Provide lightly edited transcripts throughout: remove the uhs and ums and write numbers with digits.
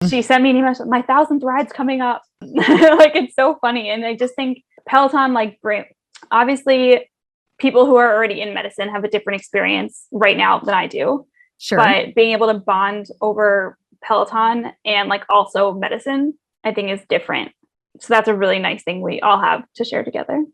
she sent me an email, my 1,000th ride's coming up. Like, it's so funny. And I just think Peloton, like, obviously people who are already in medicine have a different experience right now than I do. Sure. But being able to bond over Peloton and like also medicine, I think is different. So that's a really nice thing we all have to share together.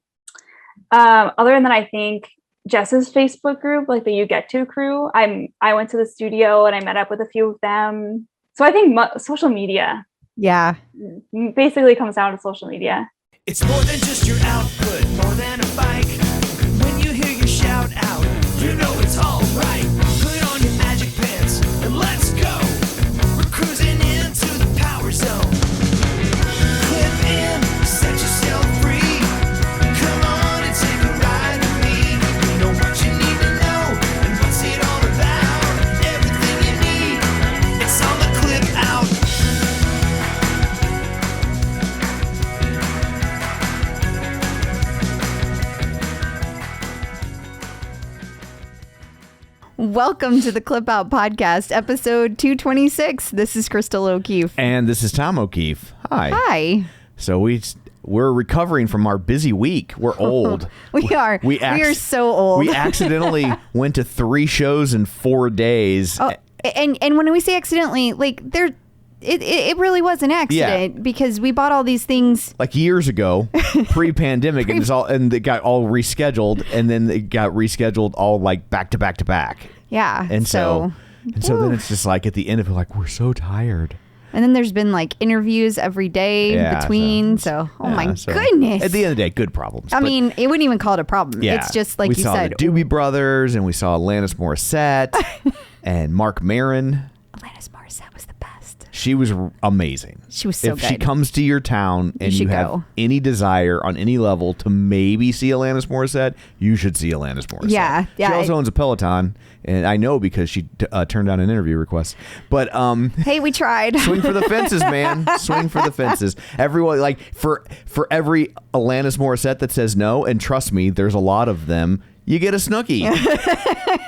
Other than that, I think Jess's Facebook group, like the You Get To crew, I went to the studio and I met up with a few of them. So I think social media, basically comes down to social media. It's more than just your output, more than a bike. When you hear your shout out, you know it's all right. Put on your magic pants and let's go. We're cruising into the power zone. Clip in, set yourself free. Come on and take a ride with me. You know what you need to know and what's it all about. Everything you need, it's on the Clip Out. Welcome to the Clip Out Podcast, episode 226. This is Crystal O'Keefe. And this is Tom O'Keefe. Hi. Hi. So we're recovering from our busy week. We're old. We are. We are so old. We accidentally went to 3 shows in 4 days. Oh, and when we say accidentally, like it really was an accident because we bought all these things like years ago, pre-pandemic, and it got all rescheduled, and then it got rescheduled all like back to back to back. Yeah. And so then it's just like at the end of it, like we're so tired. And then there's been like interviews every day between. So goodness. At the end of the day, good problems. I mean, it wouldn't even call it a problem. Yeah, it's just like we you saw said. The Doobie Brothers, and we saw Alanis Morissette and Mark Maron. Alanis Morissette was the best. She was amazing. She was so good. If good. she comes to your town and you have any desire on any level to maybe see Alanis Morissette, you should see Alanis Morissette. Yeah. She also owns a Peloton, and I know because she turned down an interview request. But hey, we tried. Swing for the fences, man. Swing for the fences. Everyone, like for every Alanis Morissette that says no, and trust me, there's a lot of them. You get a Snooki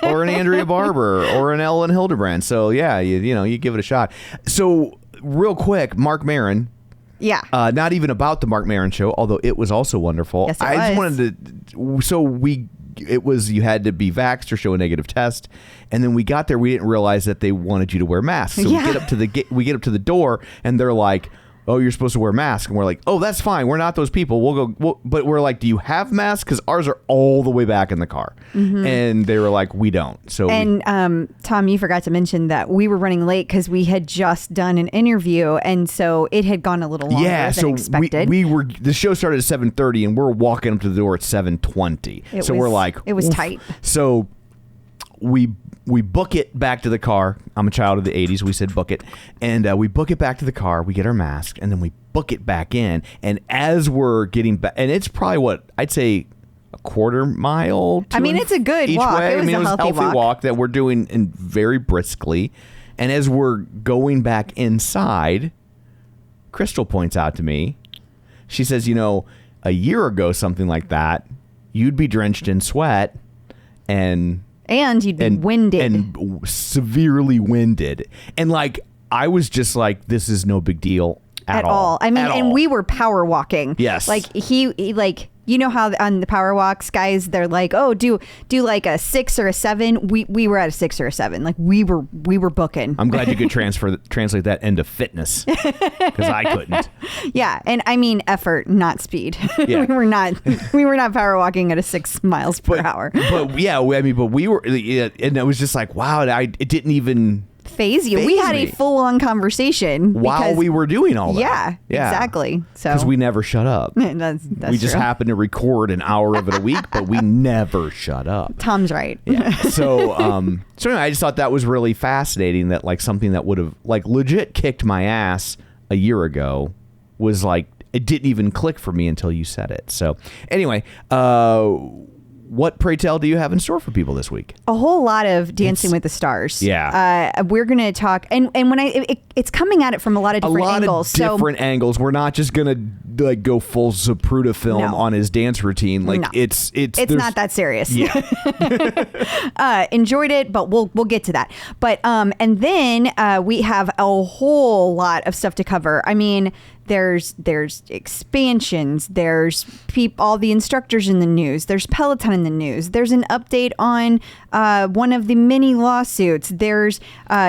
or an Andrea Barber or an Ellen Hildebrand. So yeah, you give it a shot. So real quick, Mark Maron. Yeah. Not even about the Mark Maron show, although it was also wonderful. Yes, it was. Just wanted to. You had to be vaxxed or show a negative test, and then we got there. We didn't realize that they wanted you to wear masks. So we get up to the door, and they're like, "Oh, you're supposed to wear a mask," and we're like, "Oh, that's fine. We're not those people. We'll go." But we're like, "Do you have masks?" Because ours are all the way back in the car, and they were like, "We don't." So Tom, you forgot to mention that we were running late because we had just done an interview, and so it had gone a little longer than expected. The show started at 7:30, and we're walking up to the door at 7:20. We're like, it was tight. So we book it back to the car. I'm a child of the 80s. We said book it. And we book it back to the car. We get our mask. And then we book it back in. And as we're getting back, and it's probably what I'd say a quarter mile. It's a good walk. Way. It was a healthy walk that we're doing very briskly. And as we're going back inside, Crystal points out to me, she says, a year ago, something like that, you'd be drenched in sweat and you'd be winded. And severely winded. And like, I was just like, this is no big deal at all. I mean, we were power walking. Yes. Like he you know how on the power walks, guys, they're like, oh, do like a 6 or a 7. We were at a 6 or a 7. Like we were booking. I'm glad you could translate that into fitness because I couldn't. Yeah. And I mean, effort, not speed. Yeah. we were not power walking at a 6 miles per hour. But yeah, but we were, and it was just like, wow, it didn't even phase you. We had a full-on conversation while we were doing all that. Yeah, exactly. So because we never shut up. that's we just happened to record an hour of it a week, but we never shut up. Tom's right. Yeah. So anyway, I just thought that was really fascinating. That like something that would have like legit kicked my ass a year ago was like it didn't even click for me until you said it. So anyway, what, pray tell, do you have in store for people this week? A whole lot of Dancing with the Stars. Yeah. We're going to talk, and when it's coming at it from a lot of different angles. Different angles. We're not just going to like go full Zapruder film No. on his dance routine. Like No. it's It's not that serious. Yeah. Enjoyed it, but we'll get to that. But and then we have a whole lot of stuff to cover. I mean, there's expansions, there's all the instructors in the news, there's Peloton in the news, there's an update on one of the many lawsuits, there's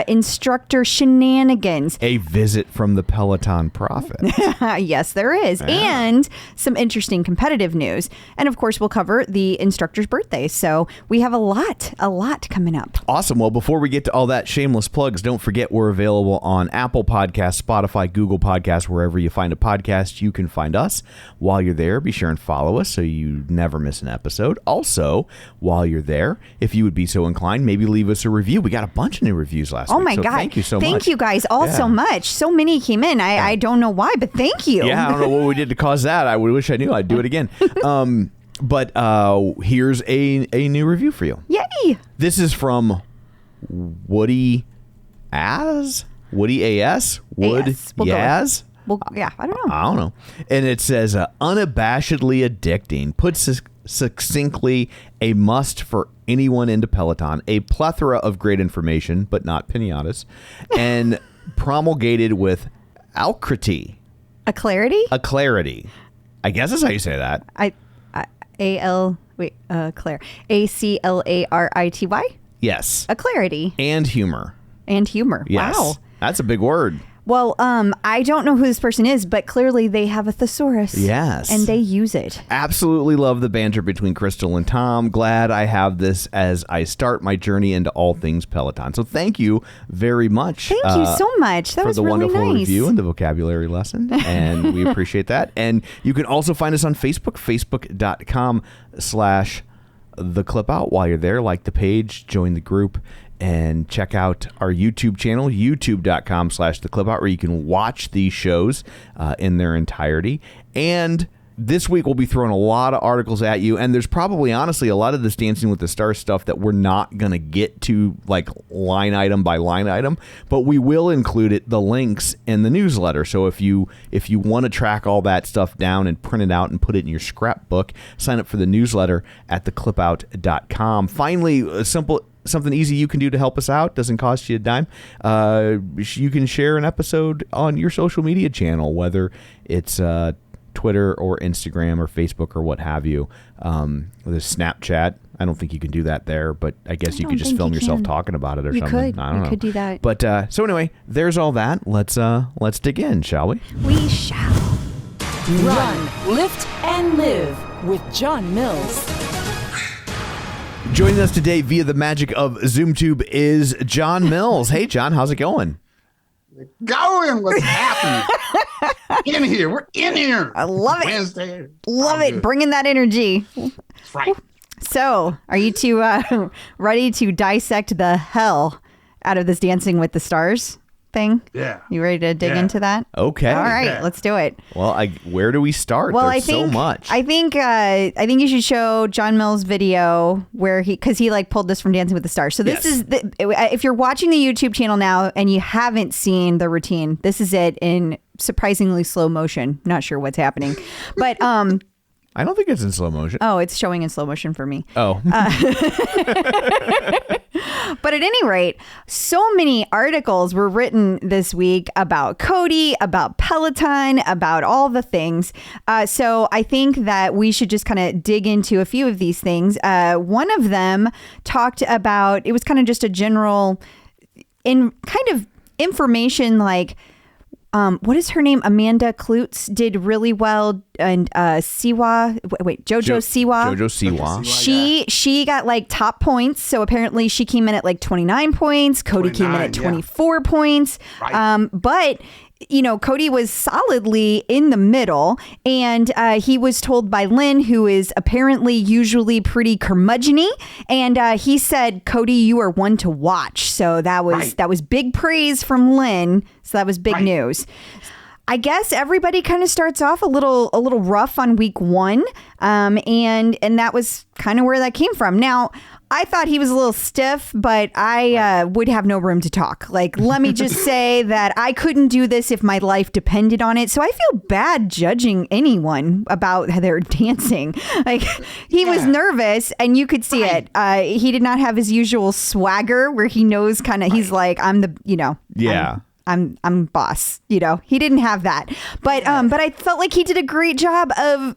instructor shenanigans. A visit from the Peloton prophet. Yes, there is. And some interesting competitive news. And of course, we'll cover the instructor's birthday. So we have a lot coming up. Awesome. Well, before we get to all that shameless plugs, don't forget we're available on Apple Podcasts, Spotify, Google Podcasts, wherever you find a podcast, you can find us. While you're there, be sure and follow us so you never miss an episode. Also, while you're there, if you would be so inclined, maybe leave us a review. We got a bunch of new reviews last week. Oh my so God. Thank you so much. Thank you guys all so much. So many came in. I don't know why, but thank you. Yeah, I don't know what we did to cause that. I wish I knew. I'd do it again. But here's a new review for you. Yay. This is from Woody AS? Woody AS? Wood AS. We'll go with- Yaz? Well, yeah, I don't know. I don't know. And it says, unabashedly addicting. Put succinctly, a must for anyone into Peloton. A plethora of great information, but not pinatas. And promulgated with alacrity. A clarity? A clarity. I guess that's how you say that. Claire. ACLARITY? Yes. A clarity. And humor. And humor. Yes. Wow. That's a big word. Well, I don't know who this person is, but clearly they have a thesaurus. Yes. And they use it. Absolutely love the banter between Crystal and Tom. Glad I have this as I start my journey into all things Peloton. So thank you very much. Thank you so much. That for was the really wonderful nice. review and the vocabulary lesson. And we appreciate that. And you can also find us on Facebook, facebook.com/theclipout. While you're there, like the page, join the group, and check out our YouTube channel, youtube.com/theclipout, where you can watch these shows in their entirety. And this week we'll be throwing a lot of articles at you, and there's probably honestly a lot of this Dancing with the Stars stuff that we're not going to get to like line item by line item, but we will include the links in the newsletter. So if you want to track all that stuff down and print it out and put it in your scrapbook, sign up for the newsletter at theclipout.com. Finally, something easy you can do to help us out, doesn't cost you a dime. You can share an episode on your social media channel, whether it's Twitter or Instagram or Facebook or what have you. There's Snapchat. I don't think you can do that there, but I guess you could just film yourself talking about it or something. I don't know. You could do that. But so anyway, there's all that. Let's dig in, shall we? We shall. Run, lift, and live with John Mills. Joining us today via the magic of ZoomTube is John Mills. Hey, John, how's it going? Going, what's happening? In here, we're in here. I love it. Wednesday. Love it. Good. Bringing that energy. That's right. So, are you two ready to dissect the hell out of this Dancing with the Stars thing? Yeah. You ready to dig Yeah. into that? Okay. All right, Yeah. let's do it. Well, where do we start? Well, There's I think so much. I think you should show John Mills' video where because he like pulled this from Dancing with the Stars. So this Yes. is if you're watching the YouTube channel now and you haven't seen the routine, this is it in surprisingly slow motion. Not sure what's happening, but I don't think it's in slow motion. oh, it's showing in slow motion for me. Oh. But at any rate, so many articles were written this week about Cody, about Peloton, about all the things. So I think that we should just kind of dig into a few of these things. One of them talked about, it was kind of just a general information like, what is her name? Amanda Klutz did really well, and Siwa. Wait, Jojo Siwa. Jojo Siwa. She got like top points, so apparently she came in at like 29 points. Cody came in at 24 points. Right. But you know, Cody was solidly in the middle, and he was told by Lynn, who is apparently usually pretty curmudgeon-y, and he said, "Cody, you are one to watch." So that was big praise from Lynn. So that was big news. I guess everybody kind of starts off a little rough on week 1, and that was kind of where that came from. Now, I thought he was a little stiff, but I would have no room to talk. Like, let me just say that I couldn't do this if my life depended on it. So I feel bad judging anyone about their dancing. Like, he was nervous, and you could see it. He did not have his usual swagger where he knows kind of, he's like, I'm the, I'm boss, he didn't have that, but I felt like he did a great job of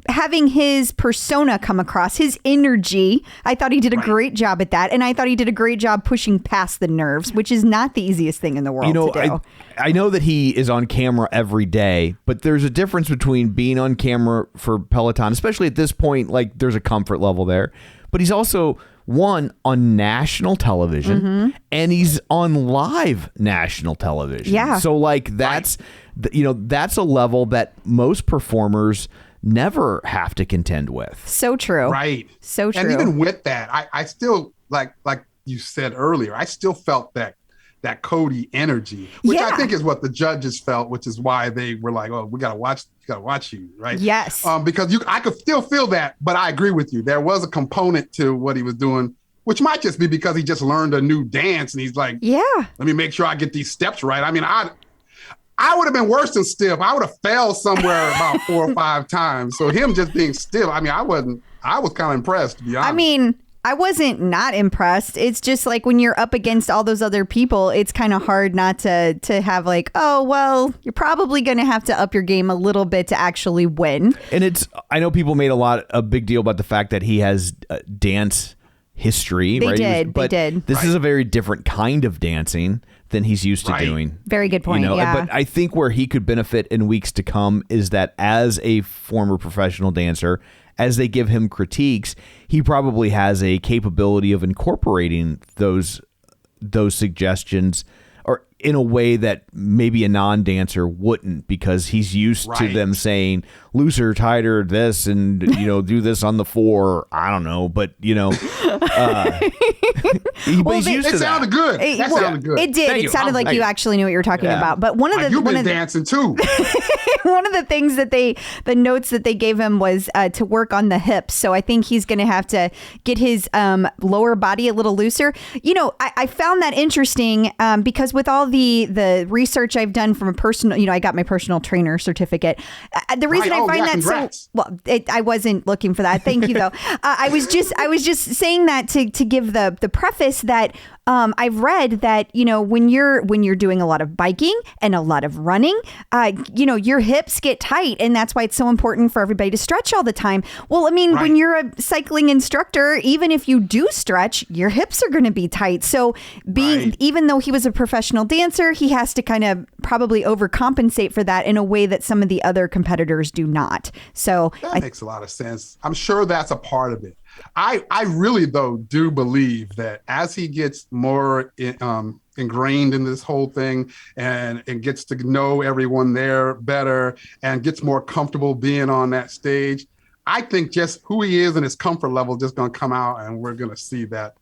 having his persona come across, his energy. I thought he did a great job at that. And I thought he did a great job pushing past the nerves, which is not the easiest thing in the world to do. I know that he is on camera every day, but there's a difference between being on camera for Peloton, especially at this point, like there's a comfort level there, but he's also on national television, and he's on live national television. Yeah. So like that's a level that most performers never have to contend with. So true. Right. So true. And even with that, I still like you said earlier, I still felt that Cody energy, which I think is what the judges felt, which is why they were like, "Oh, we gotta watch you," right? Yes. Because I could still feel that, but I agree with you. There was a component to what he was doing, which might just be because he just learned a new dance, and he's like, let me make sure I get these steps right. I mean, I would have been worse than stiff. I would have failed somewhere about 4 or 5 times. So him just being stiff, I mean, I was kind of impressed, to be honest. I mean, I wasn't not impressed. It's just like when you're up against all those other people, it's kind of hard not to have like, oh, well, you're probably going to have to up your game a little bit to actually win. And I know people made a big deal about the fact that he has dance history. They right? did. This is a very different kind of dancing than he's used to doing. Very good point. But I think where he could benefit in weeks to come is that as a former professional dancer, as they give him critiques, he probably has a capability of incorporating those suggestions or in a way that maybe a non-dancer wouldn't, because he's used to them saying looser, tighter, this, and do this on the 4. I don't know, but he's used to it sounded good. That sounded good. It did. It sounded like you actually knew what you were talking about. But you've been dancing too. One of the things that the notes that they gave him was to work on the hips. So I think he's going to have to get his lower body a little looser. I found that interesting because with all the research I've done from a personal, I got my personal trainer certificate. The reason I find that congrats. I wasn't looking for that. Thank you though. I was just saying that to give the preface that I've read that, when you're doing a lot of biking and a lot of running, your hips get tight, and that's why it's so important for everybody to stretch all the time. Well, I mean, when you're a cycling instructor, even if you do stretch, your hips are going to be tight. So even though he was a professional dancer, he has to kind of probably overcompensate for that in a way that some of the other competitors do not. So that makes a lot of sense. I'm sure that's a part of it. I really, though, do believe that as he gets more ingrained in this whole thing and gets to know everyone there better and gets more comfortable being on that stage, I think just who he is and his comfort level is just going to come out, and we're going to see that,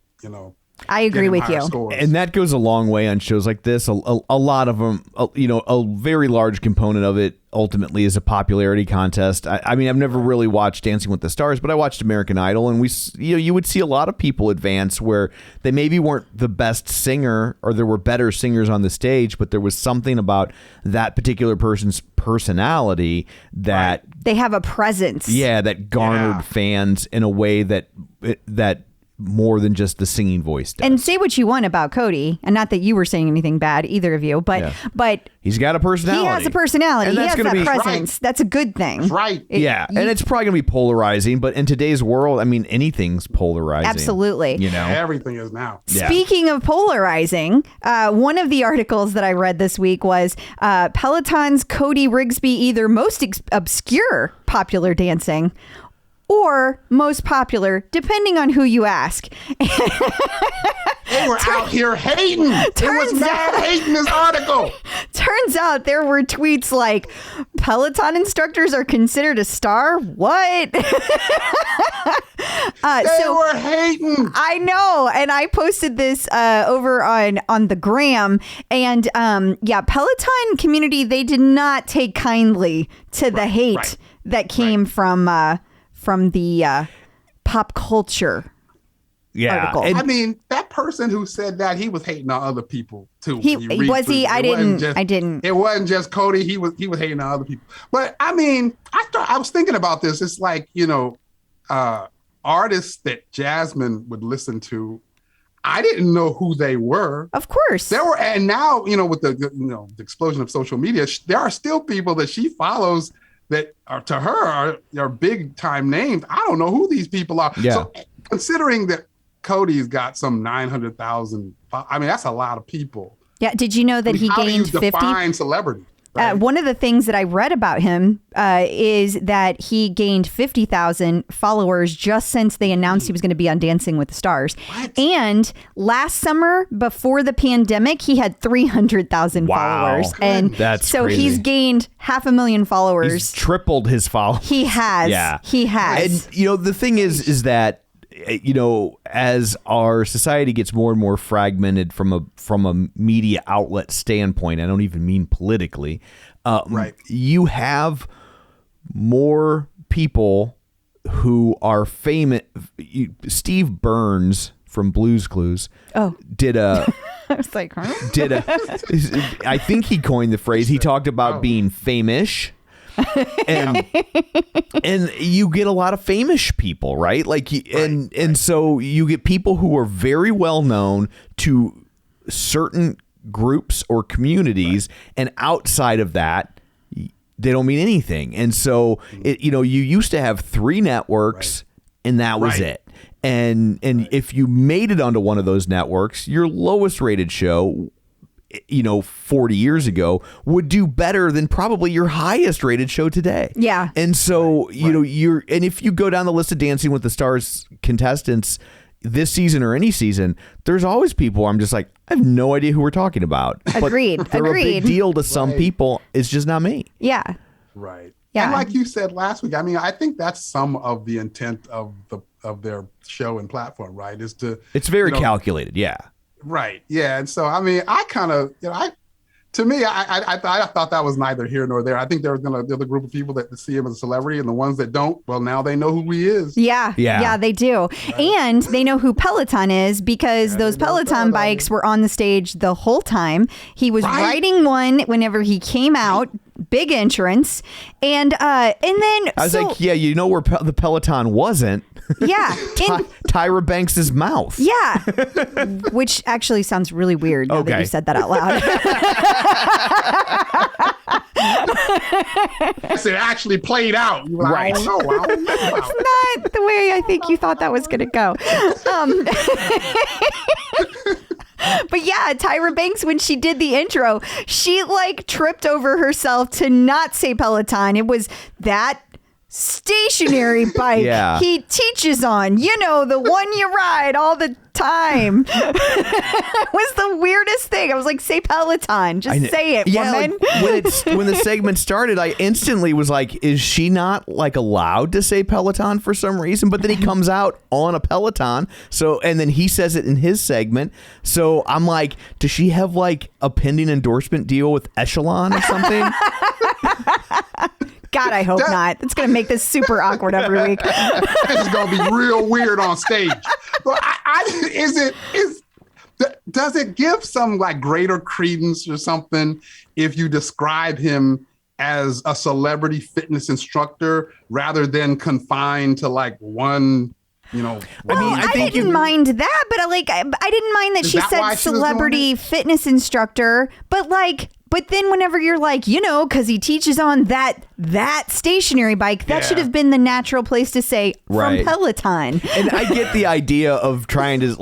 I agree with you. Scores. And that goes a long way on shows like this. A lot of them, a very large component of it ultimately is a popularity contest. I mean, I've never really watched Dancing with the Stars, but I watched American Idol, and you would see a lot of people advance where they maybe weren't the best singer, or there were better singers on the stage, but there was something about that particular person's personality that they have a presence. Yeah, that garnered fans in a way that more than just the singing voice does. And say what you want about Cody, and not that you were saying anything bad, either of you, but he's got a personality. He has a personality. And he has that presence. Right. That's a good thing. That's right. And it's probably going to be polarizing, but in today's world, I mean, anything's polarizing. Absolutely. Everything is now. Speaking of polarizing, one of the articles that I read this week was Peloton's Cody Rigsby, either most obscure popular dancing or most popular, depending on who you ask. They were out here hating. It was mad hating this article. Turns out there were tweets like, Peloton instructors are considered a star? What? They were hating. I know. And I posted this over on the gram. And Peloton community, they did not take kindly to the hate that came from the pop culture. Article. And I mean, that person who said that, he was hating on other people too. Was he? I didn't. It wasn't just Cody. He was hating on other people. But I mean, I was thinking about this. It's like, artists that Jasmine would listen to, I didn't know who they were. Of course. There were, and now, with the explosion of social media, there are still people that she follows that are, to her, are big time names. I don't know who these people are. Yeah. So considering that Cody's got some 900,000. I mean, that's a lot of people. Yeah. Did you know that he How gained do you 50? define celebrity? Right? One of the things that I read about him is that he gained 50,000 followers just since they announced he was going to be on Dancing with the Stars. What? And last summer, before the pandemic, he had 300,000 Wow. followers. And That's so crazy. he's gained 500,000 followers. he's tripled his followers. He has. Yeah. He has. And the thing is that as our society gets more and more fragmented from a media outlet standpoint, I don't even mean politically. Right. You have more people who are famous. Steve Burns from Blue's Clues. Did a. I was like, huh? I think he coined the phrase. He talked about being famish. And you get a lot of famous people, right? Like, and so you get people who are very well known to certain groups or communities, and outside of that, they don't mean anything. And so you used to have 3 networks, and that was it. And if you made it onto one of those networks, your lowest rated show, 40 years ago, would do better than probably your highest rated show today. Yeah. And so, and if you go down the list of Dancing with the Stars contestants this season or any season, there's always people I'm just like, I have no idea who we're talking about. Agreed. But they're a big deal to some people. It's just not me. Yeah. Right. Yeah. And like you said last week, I mean, I think that's some of the intent of their show and platform, right? Is to, it's very calculated. Yeah. Right. Yeah. And so, I mean, I kind of, I thought that was neither here nor there. I think there's a group of people that see him as a celebrity, and the ones that don't, well, now they know who he is. Yeah, they do. Right. And they know who Peloton is because those Peloton bikes were on the stage the whole time. He was riding one whenever he came out. Big entrance. And then I was like, yeah, where the Peloton wasn't. Yeah. Tyra Banks's mouth. Yeah. Which actually sounds really weird now that you said that out loud. It actually played out. Like, right. I don't know. It's not the way I think you thought that was going to go. But yeah, Tyra Banks, when she did the intro, she tripped over herself to not say Peloton. It was that stationary bike he teaches on, the one you ride all the time. It was the weirdest thing. I was like, say Peloton, just say it, woman. When the segment started, I instantly was like, is she not allowed to say Peloton for some reason? But then he comes out on a Peloton, and then he says it in his segment. So I'm like, does she have a pending endorsement deal with Echelon or something? God, I hope not. It's going to make this super awkward every week. This is going to be real weird on stage. But does it give some greater credence or something if you describe him as a celebrity fitness instructor rather than confined to one? I didn't mind that, but I didn't mind that she said celebrity fitness instructor, but then whenever you're because he teaches on that stationary bike, that should have been the natural place to say from Peloton. And I get the idea of trying to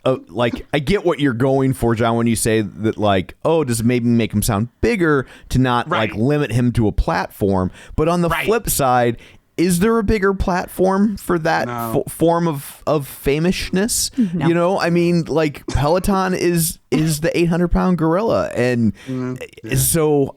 I get what you're going for, John, when you say that does it maybe make him sound bigger to not limit him to a platform. But on the flip side, is there a bigger platform for that No. form of famousness? No. You know, I mean, like Peloton is the 800-pound gorilla, and so.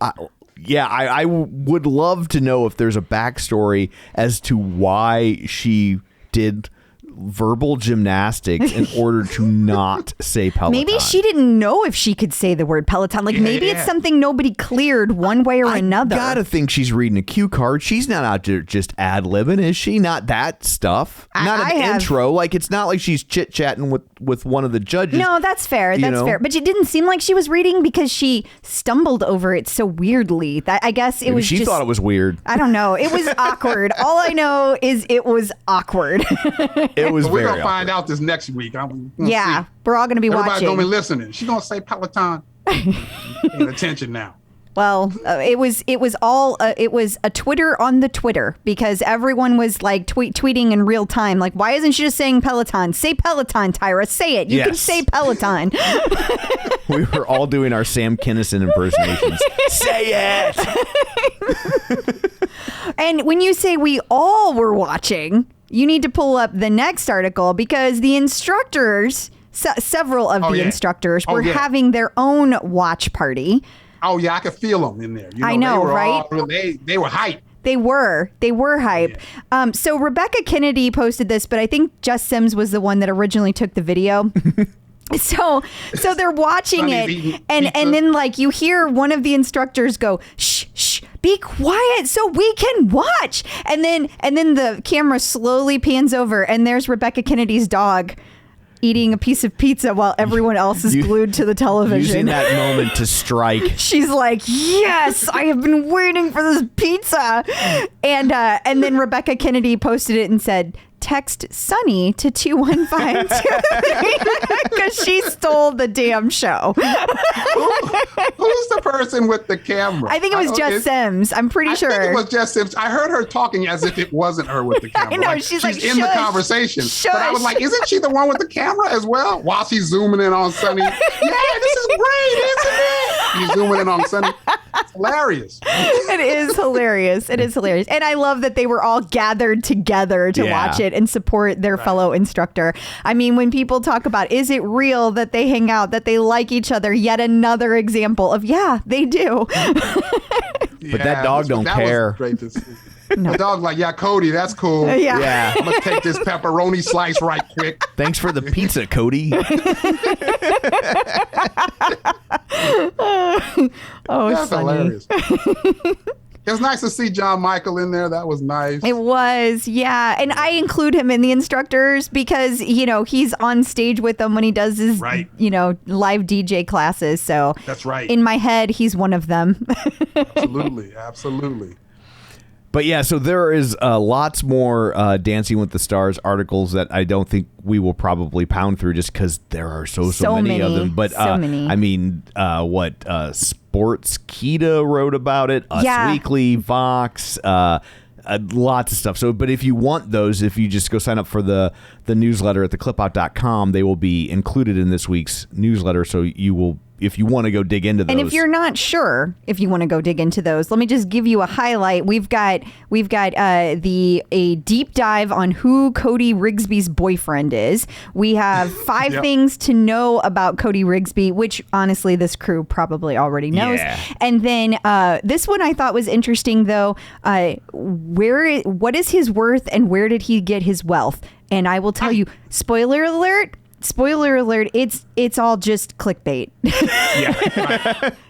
I would love to know if there's a backstory as to why she did verbal gymnastics in order to not say Peloton. Maybe she didn't know if she could say the word Peloton. Like maybe it's something nobody cleared one way or another. I gotta think she's reading a cue card. She's not out there just ad-libbing, is she? Not that stuff. Not an intro. Like it's not like she's chit-chatting with one of the judges. No, that's fair. That's fair. But it didn't seem like she was reading because she stumbled over it so weirdly. That I guess it was she just, thought it was weird. I don't know. It was awkward. All I know is it was awkward. It was We're very going to find awkward. out this next week. Yeah, we're all going to be Everybody's watching. going to be listening. She's going to say Peloton. Paying attention now. Well, it was a Twitter on the Twitter because everyone was like tweeting in real time. Like, why isn't she just saying Peloton? Say Peloton, Tyra. Say it. You can say Peloton. We were all doing our Sam Kinison impersonations. Say it. And when you say we all were watching, you need to pull up the next article because the instructors, several of the instructors were having their own watch party. Oh, yeah, I could feel them in there. I know, right? They were hyped. They were hype. Yeah. So Rebecca Kennedy posted this, but I think Jess Sims was the one that originally took the video. So they're watching it, and then like you hear one of the instructors go, shh, be quiet so we can watch. And then the camera slowly pans over, and there's Rebecca Kennedy's dog eating a piece of pizza while everyone else is glued to the television. Using that moment to strike. She's like, yes, I have been waiting for this pizza. And then Rebecca Kennedy posted it and said, text Sunny to 21523 because she stole the damn show. Who's the person with the camera? I think it was Jess Sims. I'm pretty sure. I think it was Jess Sims. I heard her talking as if it wasn't her with the camera. I know. She's like, in the conversation. But I was like, isn't she the one with the camera as well? While she's zooming in on Sunny. Yeah, this is great, isn't it? She's zooming in on Sunny. It's hilarious. It is hilarious. It is hilarious. And I love that they were all gathered together to watch it and support their fellow instructor. I mean, when people talk about, is it real that they hang out, that they like each other? Yet another example of, yeah, they do. But that dog don't care. Was great to see. No. The dog's like, yeah, Cody, that's cool. Yeah. I'm going to take this pepperoni slice right quick. Thanks for the pizza, Cody. That's funny. Hilarious. It was nice to see John Michael in there. That was nice. It was, yeah. And I include him in the instructors because, you know, he's on stage with them when he does his, you know, live DJ classes. So that's right. In my head, he's one of them. Absolutely. But yeah, so there is lots more Dancing with the Stars articles that I don't think we will probably pound through just because there are so many of them. But so many. I mean, Sports Kita wrote about it, Us Weekly, Vox, lots of stuff. So, but if you want those, if you just go sign up for the newsletter at theclipout.com, they will be included in this week's newsletter. So you will, if you want to go dig into those. And if you're not sure if you want to go dig into those, let me just give you a highlight. We've got a deep dive on who Cody Rigsby's boyfriend is. We have 5 things to know about Cody Rigsby, which honestly this crew probably already knows. Yeah. And then this one I thought was interesting though. What is his worth and where did he get his wealth? And I will tell you, spoiler alert, it's all just clickbait.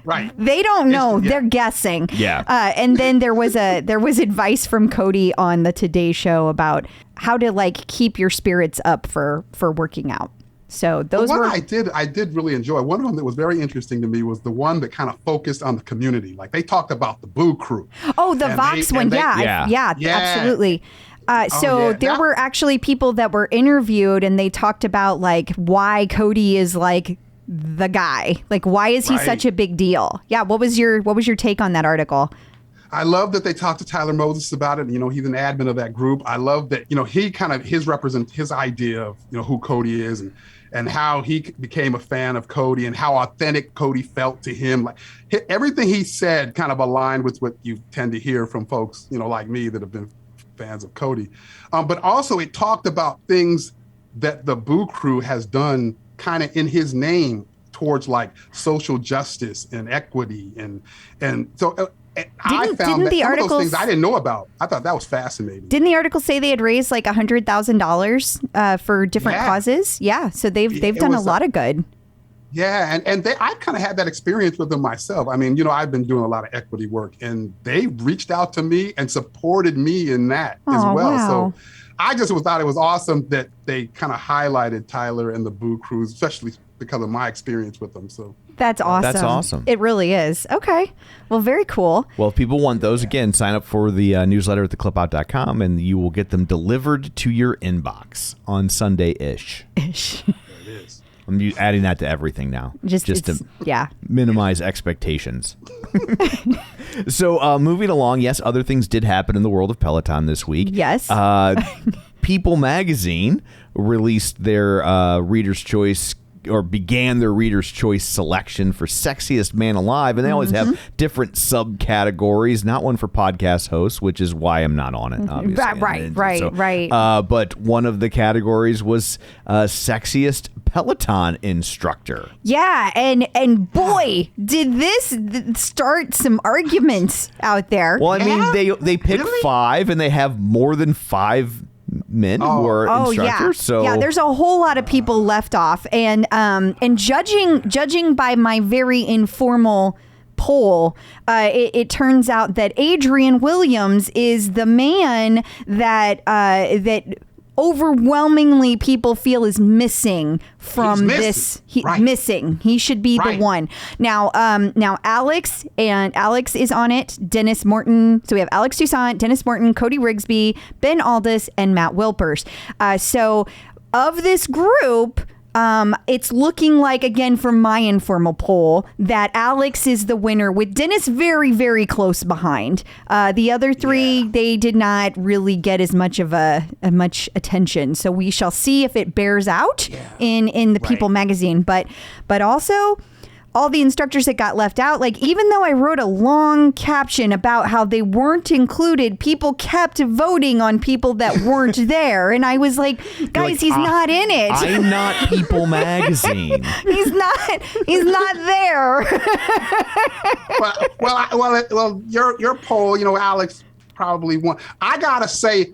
Right. They don't know. They're guessing. Yeah. And then there was advice from Cody on the Today Show about how to like keep your spirits up for working out. So those were I did really enjoy. One of them that was very interesting to me was the one that kind of focused on the community. Like they talked about the Boo Crew. Oh, the Vox one. Yeah, absolutely. There were actually people that were interviewed and they talked about like why Cody is like the guy. Like why is he such a big deal? Yeah, what was your take on that article? I love that they talked to Tyler Moses about it. You know, he's an admin of that group. I love that, you know, he kind of his idea of, you know, who Cody is and how he became a fan of Cody and how authentic Cody felt to him. Like everything he said kind of aligned with what you tend to hear from folks, you know, like me that have been fans of Cody. But also it talked about things that the Boo Crew has done kind of in his name towards like social justice and equity. And so I found that some of those things I didn't know about. I thought that was fascinating. Didn't the article say they had raised like $100,000 for different causes? Yeah. So they've done a lot of good. Yeah, and I kind of had that experience with them myself. I mean, I've been doing a lot of equity work, and they reached out to me and supported me in that as well. Wow. So I just thought it was awesome that they kind of highlighted Tyler and the Boo Crews, especially because of my experience with them. So that's awesome. That's awesome. It really is. Okay. Well, very cool. Well, if people want those, again, sign up for the newsletter at theclipout.com, and you will get them delivered to your inbox on Sunday-ish. There it is. I'm adding that to everything now, just to minimize expectations. So moving along, yes, other things did happen in the world of Peloton this week. Yes. People magazine released their Reader's Choice, or began their Reader's Choice selection for Sexiest Man Alive, and they always have different subcategories. Not one for podcast hosts, which is why I'm not on it, obviously. Right. But one of the categories was Sexiest Peloton Instructor. Yeah, and boy, did this start some arguments out there. Well, I mean, they picked 5, and they have more than 5 men who are instructors. So there's a whole lot of people left off, and judging by my very informal poll, it turns out that Adrian Williams is the man that overwhelmingly people feel is missing from this. Missing. He should be the one. Now Alex is on it. Dennis Morton. So we have Alex Toussaint, Dennis Morton, Cody Rigsby, Ben Aldis, and Matt Wilpers. So of this group, it's looking like, again, from my informal poll, that Alex is the winner, with Dennis very, very close behind. The other 3, they did not really get as much of much attention. So we shall see if it bears out in the People magazine. But also, all the instructors that got left out, like, even though I wrote a long caption about how they weren't included, people kept voting on people that weren't there. And I was like, guys, he's not in it. I'm not People magazine. He's not there. well, your poll, Alex probably won. I gotta say,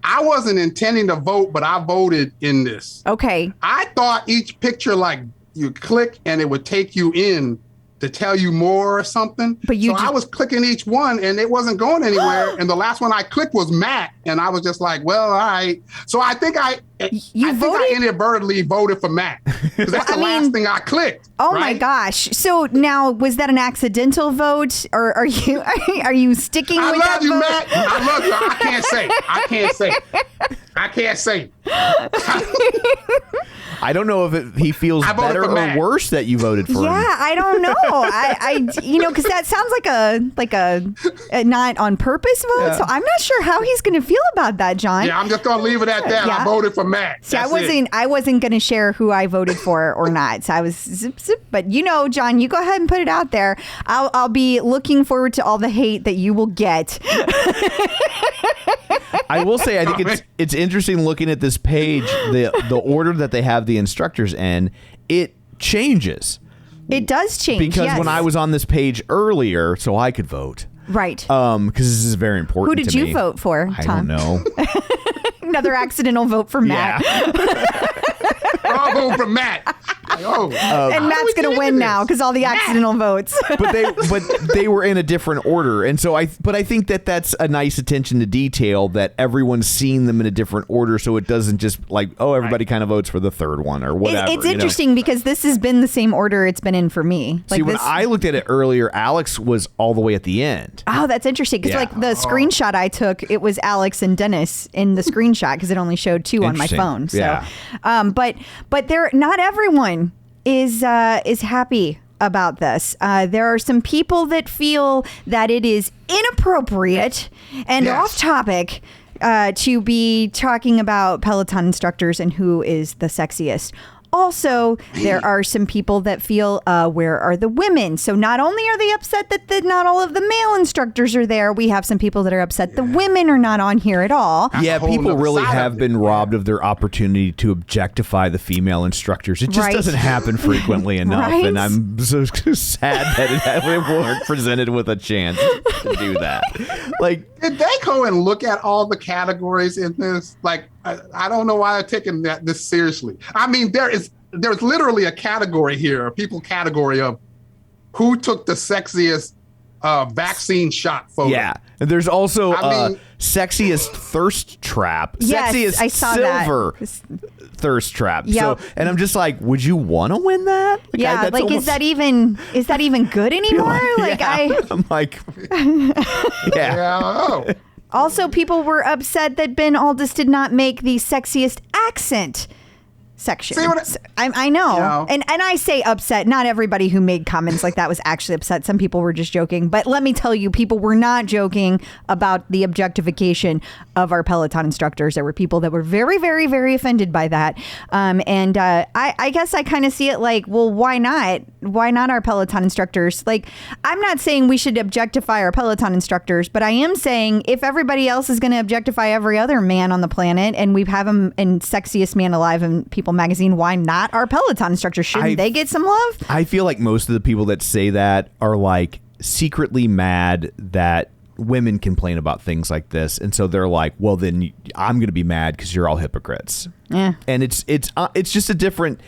I wasn't intending to vote, but I voted in this. Okay. I thought each picture, like, you click and it would take you in to tell you more or something. But I was clicking each one and it wasn't going anywhere. And the last one I clicked was Matt. And I was just like, well, all right. So I think I inadvertently voted for Matt, because that's the last thing I clicked. Oh my gosh. So now, was that an accidental vote, or are you sticking with that vote? Matt. I love you. I can't say. I don't know if he feels better or worse that you voted for him. Yeah, I don't know. I because that sounds like a not on purpose vote. Yeah. So I'm not sure how he's going to feel about that, John. Yeah, I'm just going to leave it at that. Yeah. I voted for Matt. See, I wasn't going to share who I voted for or not. So I was zip. But John, you go ahead and put it out there. I'll be looking forward to all the hate that you will get. I will say, I think it's interesting looking at this page, the order that they have the instructors in, it changes. It does change, because when I was on this page earlier, so I could vote. Right. Because this is very important to me. Who did you vote for, Tom? I don't know. Another accidental vote for Matt. I'll vote for Matt. And Matt's going to win now because all the accidental votes. But they were in a different order, and so I think that's a nice attention to detail, that everyone's seen them in a different order, so it doesn't just like, everybody kind of votes for the third one or whatever. It's interesting because this has been the same order it's been in for me. See, when I looked at it earlier, Alex was all the way at the end. Oh, that's interesting, because the screenshot I took, it was Alex and Dennis in the screenshot, because it only showed 2 on my phone. So, yeah. But not everyone is happy about this. There are some people that feel that it is inappropriate and off topic to be talking about Peloton instructors and who is the sexiest. also there are some people that feel, where are the women? So not only are they upset that not all of the male instructors are there, we have some people that are upset the women are not on here at all. Yeah, people really have been robbed of their opportunity to objectify the female instructors. It just doesn't happen frequently enough, and I'm so sad that we weren't presented with a chance to do that. Like, did they go and look at all the categories in this? Like, I don't know why they're taking this seriously. I mean, there's literally a category here, a people category of who took the sexiest vaccine shot photo. Yeah. And there's also sexiest thirst trap. Yes, sexiest I saw silver thirst trap. So, and I'm just like, would you want to win that? Like, is that even good anymore? I'm like, yeah. Also, people were upset that Ben Aldis did not make the sexiest accent section. I know. And I say upset. Not everybody who made comments like that was actually upset. Some people were just joking. But let me tell you, people were not joking about the objectification of our Peloton instructors. There were people that were very, very, very offended by that. I guess I kind of see it like, well, why not? Why not our Peloton instructors? Like, I'm not saying we should objectify our Peloton instructors, but I am saying if everybody else is going to objectify every other man on the planet and we have him in Sexiest Man Alive and People magazine, why not our Peloton instructors? Shouldn't they get some love? I feel like most of the people that say that are like secretly mad that women complain about things like this, and so they're like, well, then I'm going to be mad because you're all hypocrites. Yeah. And it's just different.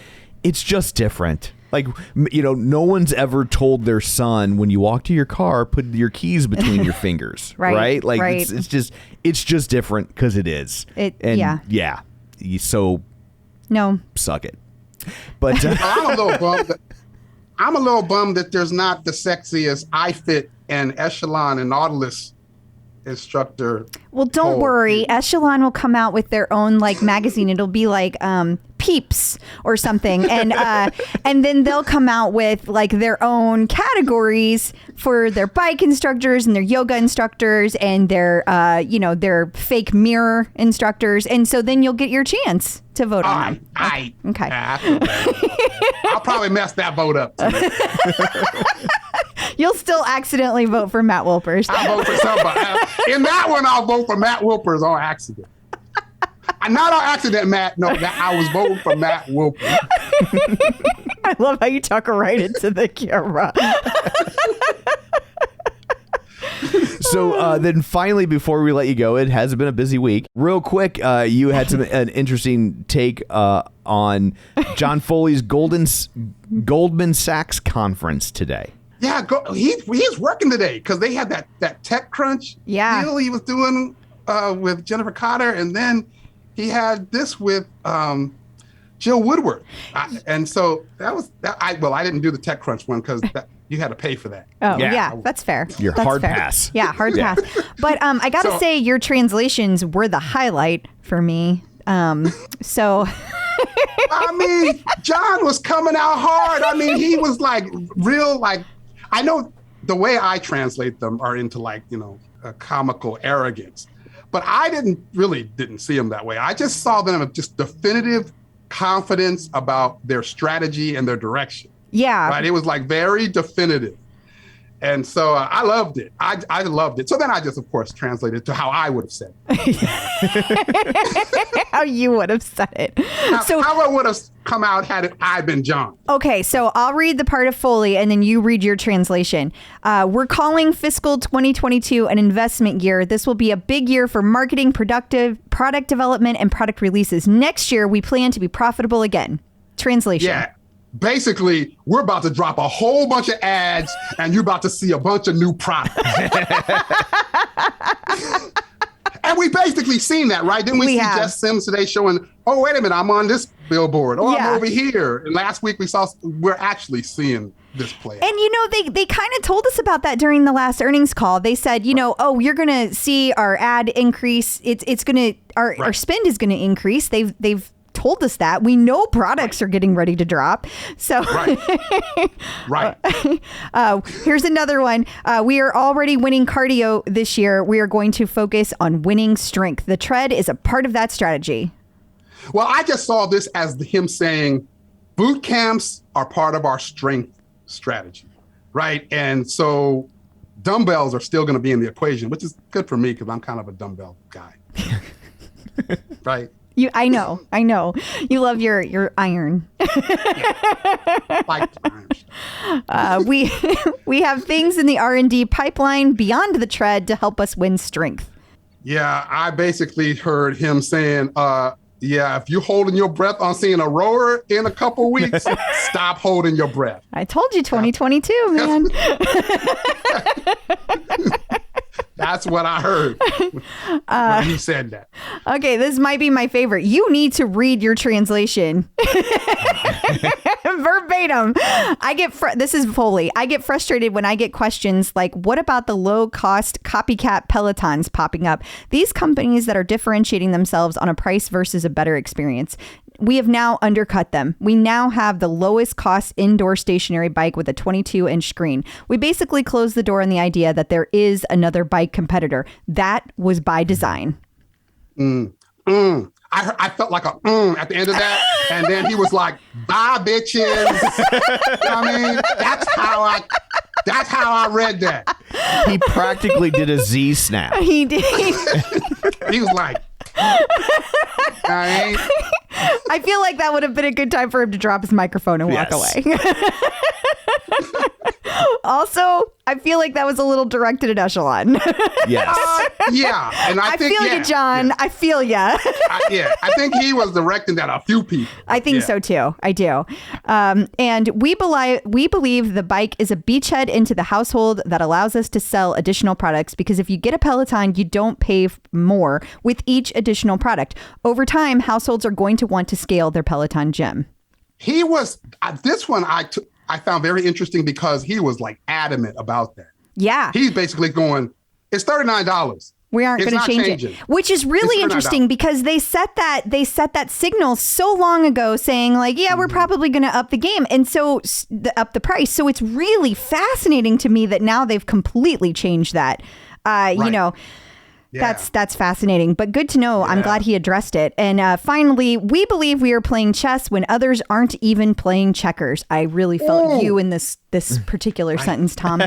Like, you know, no one's ever told their son, when you walk to your car, put your keys between your fingers, right? Like, it's just different because it is. No. Suck it. But I'm a little bummed that there's not the sexiest iFit and Echelon and Nautilus instructor. Well, don't worry. Echelon will come out with their own like magazine. It'll be like Peeps or something, and then they'll come out with like their own categories for their bike instructors and their yoga instructors and their their fake mirror instructors, and so then you'll get your chance to vote on them. Okay. I'll probably mess that vote up too. You'll still accidentally vote for Matt Wilpers. I'll vote for somebody. In that one, I'll vote for Matt Wilpers on accident. Not on accident, Matt. No, I was voting for Matt Wilpers. I love how you talk right into the camera. So then finally, before we let you go, it has been a busy week. Real quick, you had an interesting take on John Foley's Goldman Sachs conference today. Yeah, he's working today because they had that tech crunch deal he was doing with Jennifer Cotter, and then he had this with Jill Woodward, and so that was that. I didn't do the tech crunch one because you had to pay for that. Oh yeah, that's fair. That's hard fair. Pass. Yeah, hard pass. But I gotta say, your translations were the highlight for me. So. I mean, John was coming out hard. I mean, he was like real, like, I know the way I translate them are into like, a comical arrogance, but I didn't see them that way. I just saw them with just definitive confidence about their strategy and their direction. Yeah. Right. It was like very definitive. And so I loved it. I loved it. So then I just, of course, translated to how I would have said it. How you would have said it. How I would have come out had I been John. Okay, so I'll read the part of Foley and then you read your translation. We're calling fiscal 2022 an investment year. This will be a big year for marketing, product development, and product releases. Next year, we plan to be profitable again. Translation. Yeah. Basically, we're about to drop a whole bunch of ads and you're about to see a bunch of new products. And we basically seen that, right? Didn't we see Jess Sims today showing, oh, wait a minute, I'm on this billboard. Oh, I'm over here. And last week we're actually seeing this play. And, they kind of told us about that during the last earnings call. They said, you're going to see our ad increase. It's going to, our spend is going to increase. They've told us that. We know products are getting ready to drop. So right. Here's another one. We are already winning cardio this year. We are going to focus on winning strength. The tread is a part of that strategy. Well, I just saw this as him saying, boot camps are part of our strength strategy, right? And so dumbbells are still going to be in the equation, which is good for me because I'm kind of a dumbbell guy, right? I know. You love your iron. Like iron. We have things in the R&D pipeline beyond the tread to help us win strength. Yeah, I basically heard him saying, if you're holding your breath on seeing a rower in a couple weeks, stop holding your breath. I told you 2022, man. That's what I heard when he said that. Okay, this might be my favorite. You need to read your translation. Verbatim. This is Foley. I get frustrated when I get questions like, what about the low-cost copycat Pelotons popping up? These companies that are differentiating themselves on a price versus a better experience. We have now undercut them. We now have the lowest cost indoor stationary bike with a 22-inch screen. We basically closed the door on the idea that there is another bike competitor. That was by design. I felt like a at the end of that. And then he was like, bye, bitches. You know what I mean? That's how I read that. He practically did a Z snap. He did. He was like, I feel like that would have been a good time for him to drop his microphone and walk away. Also, I feel like that was a little directed at Echelon. Yes. Yeah. And I think, feel you, John. Yeah. I feel ya. I think he was directing at a few people. I think so too. I do. And we believe the bike is a beachhead into the household that allows us to sell additional products, because if you get a Peloton, you don't pay more with each additional product. Over time, households are going to want to scale their Peloton gym. He was, this one I found very interesting because he was like adamant about that. Yeah. He's basically going, it's $39. We aren't going to change it, which is really interesting because they set that signal so long ago saying like, yeah, we're probably going to up the game. And so up the price. So it's really fascinating to me that now they've completely changed that. You know, that's fascinating, but good to know. Yeah. I'm glad he addressed it. And finally, we believe we are playing chess when others aren't even playing checkers. I really felt you in this particular sentence, Tom.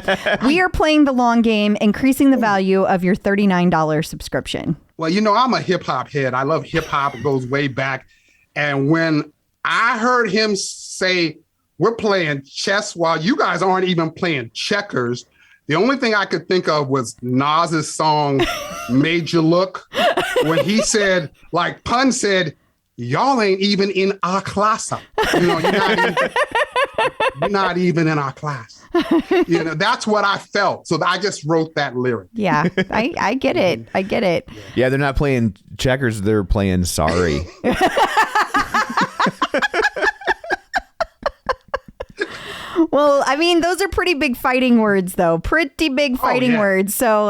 We are playing the long game, increasing the value of your $39 subscription. Well, you know, I'm a hip hop head. I love hip hop. It goes way back. And when I heard him say, we're playing chess while you guys aren't even playing checkers, the only thing I could think of was Nas's song, Made You Look, when he said, like Pun said, y'all ain't even in our class. You know, you're not even in our class. You know, that's what I felt. So I just wrote that lyric. Yeah, I get it. I get it. Yeah, they're not playing checkers. They're playing sorry. Well, I mean, those are pretty big fighting words, though. Pretty big fighting words. So,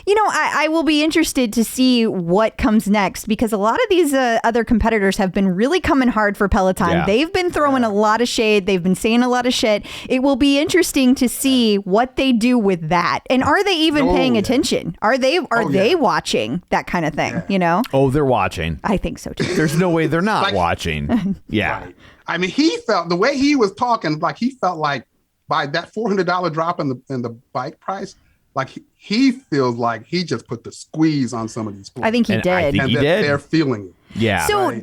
you know, I will be interested to see what comes next, because a lot of these other competitors have been really coming hard for Peloton. Yeah. They've been throwing a lot of shade. They've been saying a lot of shit. It will be interesting to see what they do with that. And are they even paying attention? Are they watching that kind of thing, you know? Oh, they're watching. I think so, too. There's no way they're not watching. Yeah. Right. I mean, he felt the way he was talking, like he felt like by that $400 drop in the bike price, like he feels like he just put the squeeze on some of these people. I think he did. I think he did. They're feeling it. Yeah. So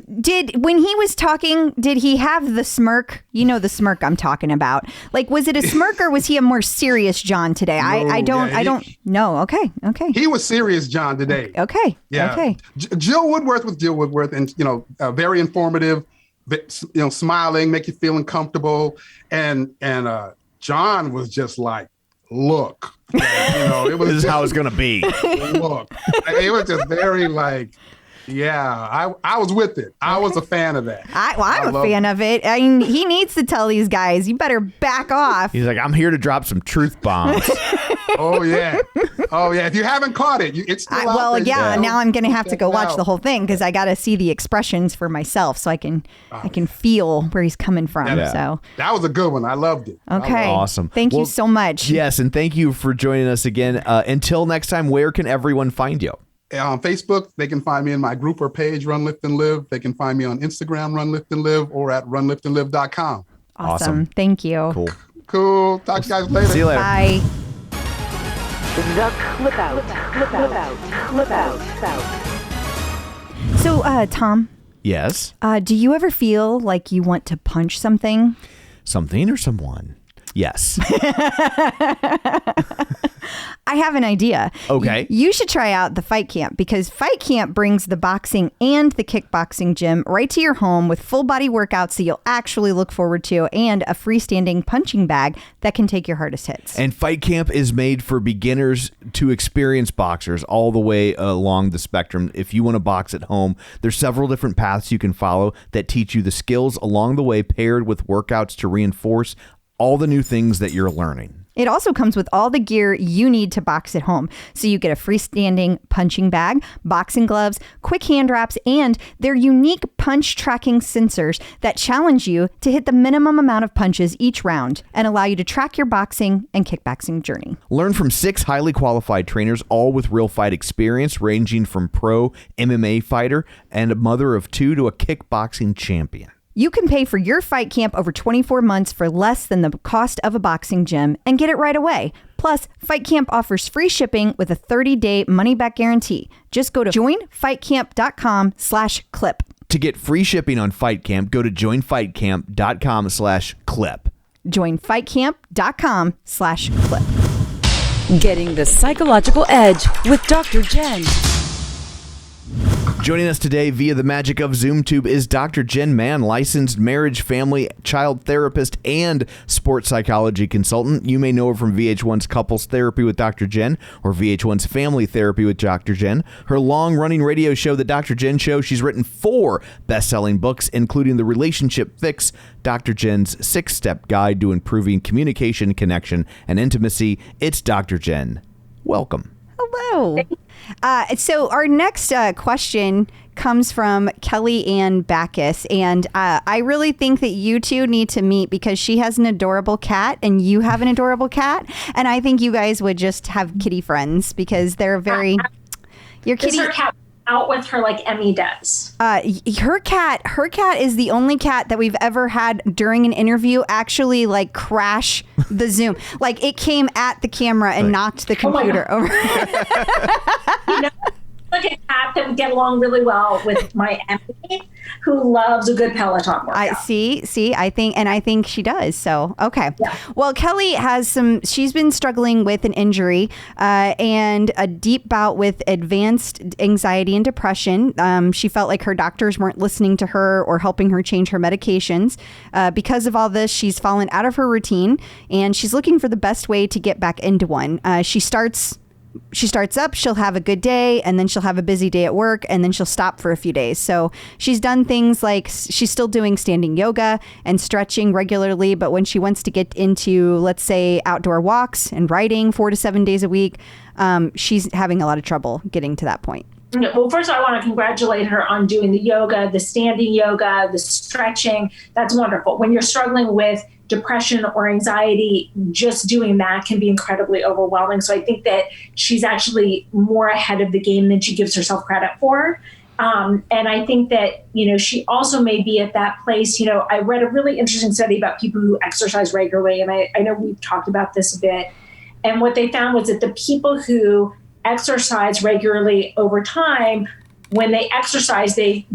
when he was talking, did he have the smirk? You know, the smirk I'm talking about. Like, was it a smirk or was he a more serious John today? I don't know. Okay. He was serious John today. Okay. Yeah. Okay. Jill Woodworth was Jill Woodworth, and, you know, very informative, you know, smiling, make you feeling comfortable. And John was just like, look, you know, it was this is how it's going to be. Look, it was just very like, yeah, I was with it. I was a fan of that. I'm a fan of it. I mean, he needs to tell these guys, you better back off. He's like, I'm here to drop some truth bombs. Oh, yeah. If you haven't caught it, it's still out there. Yeah. Now I'm going to have to go watch the whole thing because I got to see the expressions for myself so I can feel where he's coming from. Yeah. So that was a good one. I loved it. Okay. Awesome. Thank you so much. Yes. And thank you for joining us again. Until next time, where can everyone find you? On Facebook, they can find me in my group or page, Run, Lift, and Live. They can find me on Instagram, Run, Lift, and Live, or at runliftandlive.com. Awesome. Thank you. Cool. Talk to you guys later. See you later. Bye. The Clip Out. So, Tom, Yes. do you ever feel like you want to punch something? Something or someone? Yes. I have an idea. Okay. You should try out the Fight Camp, because Fight Camp brings the boxing and the kickboxing gym right to your home with full body workouts that you'll actually look forward to, and a freestanding punching bag that can take your hardest hits. And Fight Camp is made for beginners to experienced boxers all the way along the spectrum. If you want to box at home, there's several different paths you can follow that teach you the skills along the way, paired with workouts to reinforce all the new things that you're learning. It also comes with all the gear you need to box at home. So you get a freestanding punching bag, boxing gloves, quick hand wraps, and their unique punch tracking sensors that challenge you to hit the minimum amount of punches each round and allow you to track your boxing and kickboxing journey. Learn from 6 highly qualified trainers, all with real fight experience, ranging from pro MMA fighter and a mother of 2 to a kickboxing champion. You can pay for your Fight Camp over 24 months for less than the cost of a boxing gym and get it right away. Plus, Fight Camp offers free shipping with a 30-day money-back guarantee. Just go to joinfightcamp.com/clip. To get free shipping on Fight Camp, go to joinfightcamp.com/clip. Joinfightcamp.com/clip. Getting the psychological edge with Dr. Jenn. Joining us today via the magic of ZoomTube is Dr. Jenn Mann, licensed marriage, family, child therapist, and sports psychology consultant. You may know her from VH1's Couples Therapy with Dr. Jenn or VH1's Family Therapy with Dr. Jenn. Her long-running radio show, The Dr. Jenn Show, she's written 4 best-selling books, including The Relationship Fix, Dr. Jenn's 6-Step Guide to Improving Communication, Connection, and Intimacy. It's Dr. Jenn. Welcome. Hello. So our next question comes from Kelly Ann Backus, and I really think that you two need to meet because she has an adorable cat and you have an adorable cat, and I think you guys would just have kitty friends because they're very. Your kitty. Is her cat out with her like Emmy does? Her cat is the only cat that we've ever had during an interview actually like crash the Zoom. Like it came at the camera and knocked the computer over. You know, like a cat that would get along really well with my Emmy, who loves a good Peloton workout. I see. I think she does. So, okay. Yeah. Well, Kelly she's been struggling with an injury and a deep bout with advanced anxiety and depression. She felt like her doctors weren't listening to her or helping her change her medications. Because of all this, she's fallen out of her routine and she's looking for the best way to get back into one. She starts up, she'll have a good day, and then she'll have a busy day at work, and then she'll stop for a few days. So she's done things like she's still doing standing yoga and stretching regularly, but when she wants to get into, let's say, outdoor walks and riding 4 to 7 days a week, she's having a lot of trouble getting to that point. Well, first I want to congratulate her on doing the yoga, the standing yoga, the stretching. That's wonderful. When you're struggling with depression or anxiety, just doing that can be incredibly overwhelming. So I think that she's actually more ahead of the game than she gives herself credit for. And I think that, she also may be at that place. I read a really interesting study about people who exercise regularly. And I know we've talked about this a bit. And what they found was that the people who exercise regularly over time, when they exercise, they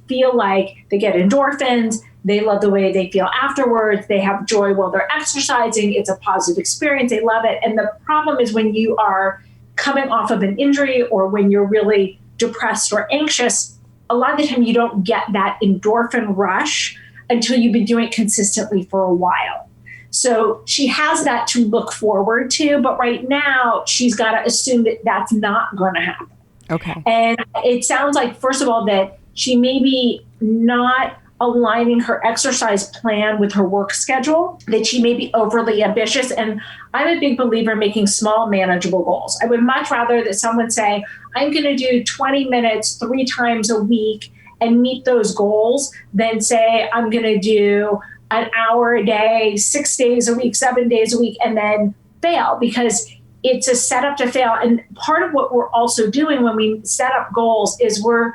feel like they get endorphins. They love the way they feel afterwards. They have joy while they're exercising. It's a positive experience. They love it. And the problem is when you are coming off of an injury or when you're really depressed or anxious, a lot of the time you don't get that endorphin rush until you've been doing it consistently for a while. So she has that to look forward to, but right now she's got to assume that that's not going to happen. Okay. And it sounds like, first of all, that she may be not aligning her exercise plan with her work schedule, that she may be overly ambitious. And I'm a big believer in making small, manageable goals. I would much rather that someone say, I'm going to do 20 minutes 3 times a week and meet those goals than say, I'm going to do an hour a day, 6 days a week, 7 days a week, and then fail. Because it's a setup to fail. And part of what we're also doing when we set up goals is we're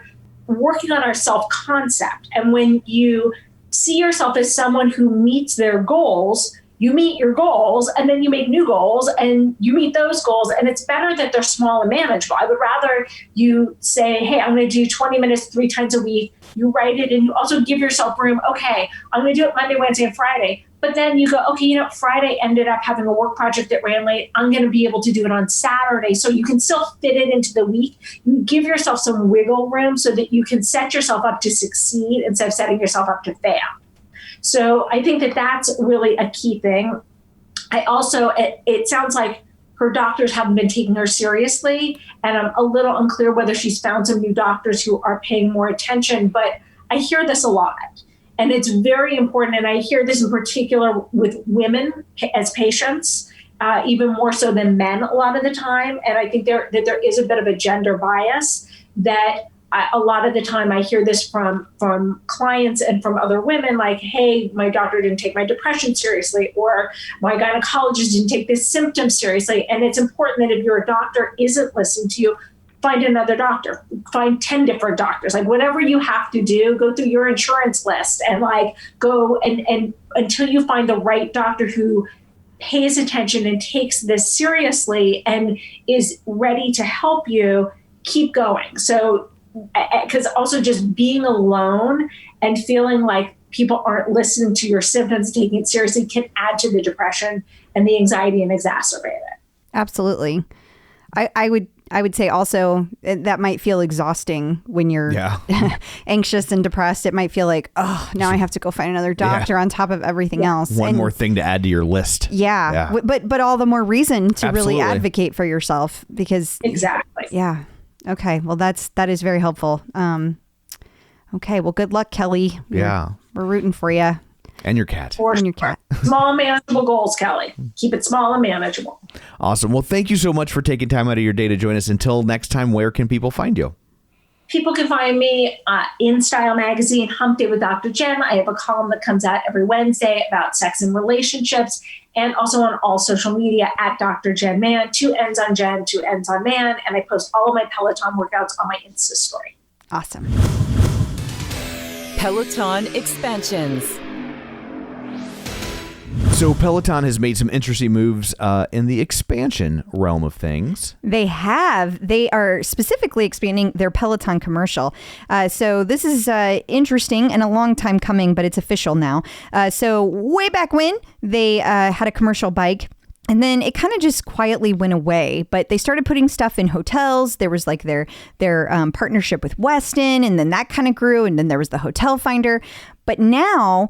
working on our self-concept. And when you see yourself as someone who meets their goals, you meet your goals and then you make new goals and you meet those goals. And it's better that they're small and manageable. I would rather you say, hey, I'm going to do 20 minutes 3 times a week. You write it and you also give yourself room. Okay, I'm going to do it Monday, Wednesday, and Friday. But then you go, okay, Friday ended up having a work project that ran late. I'm going to be able to do it on Saturday. So you can still fit it into the week. You give yourself some wiggle room so that you can set yourself up to succeed instead of setting yourself up to fail. So I think that that's really a key thing. I also, it sounds like her doctors haven't been taking her seriously, and I'm a little unclear whether she's found some new doctors who are paying more attention, but I hear this a lot. And it's very important, and I hear this in particular with women as patients, even more so than men a lot of the time. And I think that there is a bit of a gender bias that a lot of the time I hear this from clients and from other women, like, hey, my doctor didn't take my depression seriously, or my gynecologist didn't take this symptom seriously. And it's important that if your doctor isn't listening to you, find another doctor, find 10 different doctors, like whatever you have to do, go through your insurance list and like go and until you find the right doctor who pays attention and takes this seriously and is ready to help you, keep going. So, because also just being alone and feeling like people aren't listening to your symptoms, taking it seriously, can add to the depression and the anxiety and exacerbate it. Absolutely. I would say also that might feel exhausting when you're anxious and depressed. It might feel like, oh, now I have to go find another doctor on top of everything else. One more thing to add to your list. Yeah. But all the more reason to really advocate for yourself because. Exactly. Yeah. Okay. Well, that is very helpful. Okay. Well, good luck, Kelly. We're rooting for you. And your cat. And your cat. Small, manageable goals, Kelly. Keep it small and manageable. Awesome. Well, thank you so much for taking time out of your day to join us. Until next time, where can people find you? People can find me in Style Magazine, Hump Day with Dr. Jenn. I have a column that comes out every Wednesday about sex and relationships, and also on all social media at Dr. Jenn Man, 2 N's on Jen, 2 N's on Man. And I post all of my Peloton workouts on my Insta story. Awesome. Peloton Expansions. So Peloton has made some interesting moves in the expansion realm of things. They have. They are specifically expanding their Peloton commercial. So this is interesting and a long time coming, but it's official now. So way back when, they had a commercial bike. And then it kind of just quietly went away, but they started putting stuff in hotels. There was like their partnership with Westin, and then that kind of grew, and then there was the Hotel Finder. But now,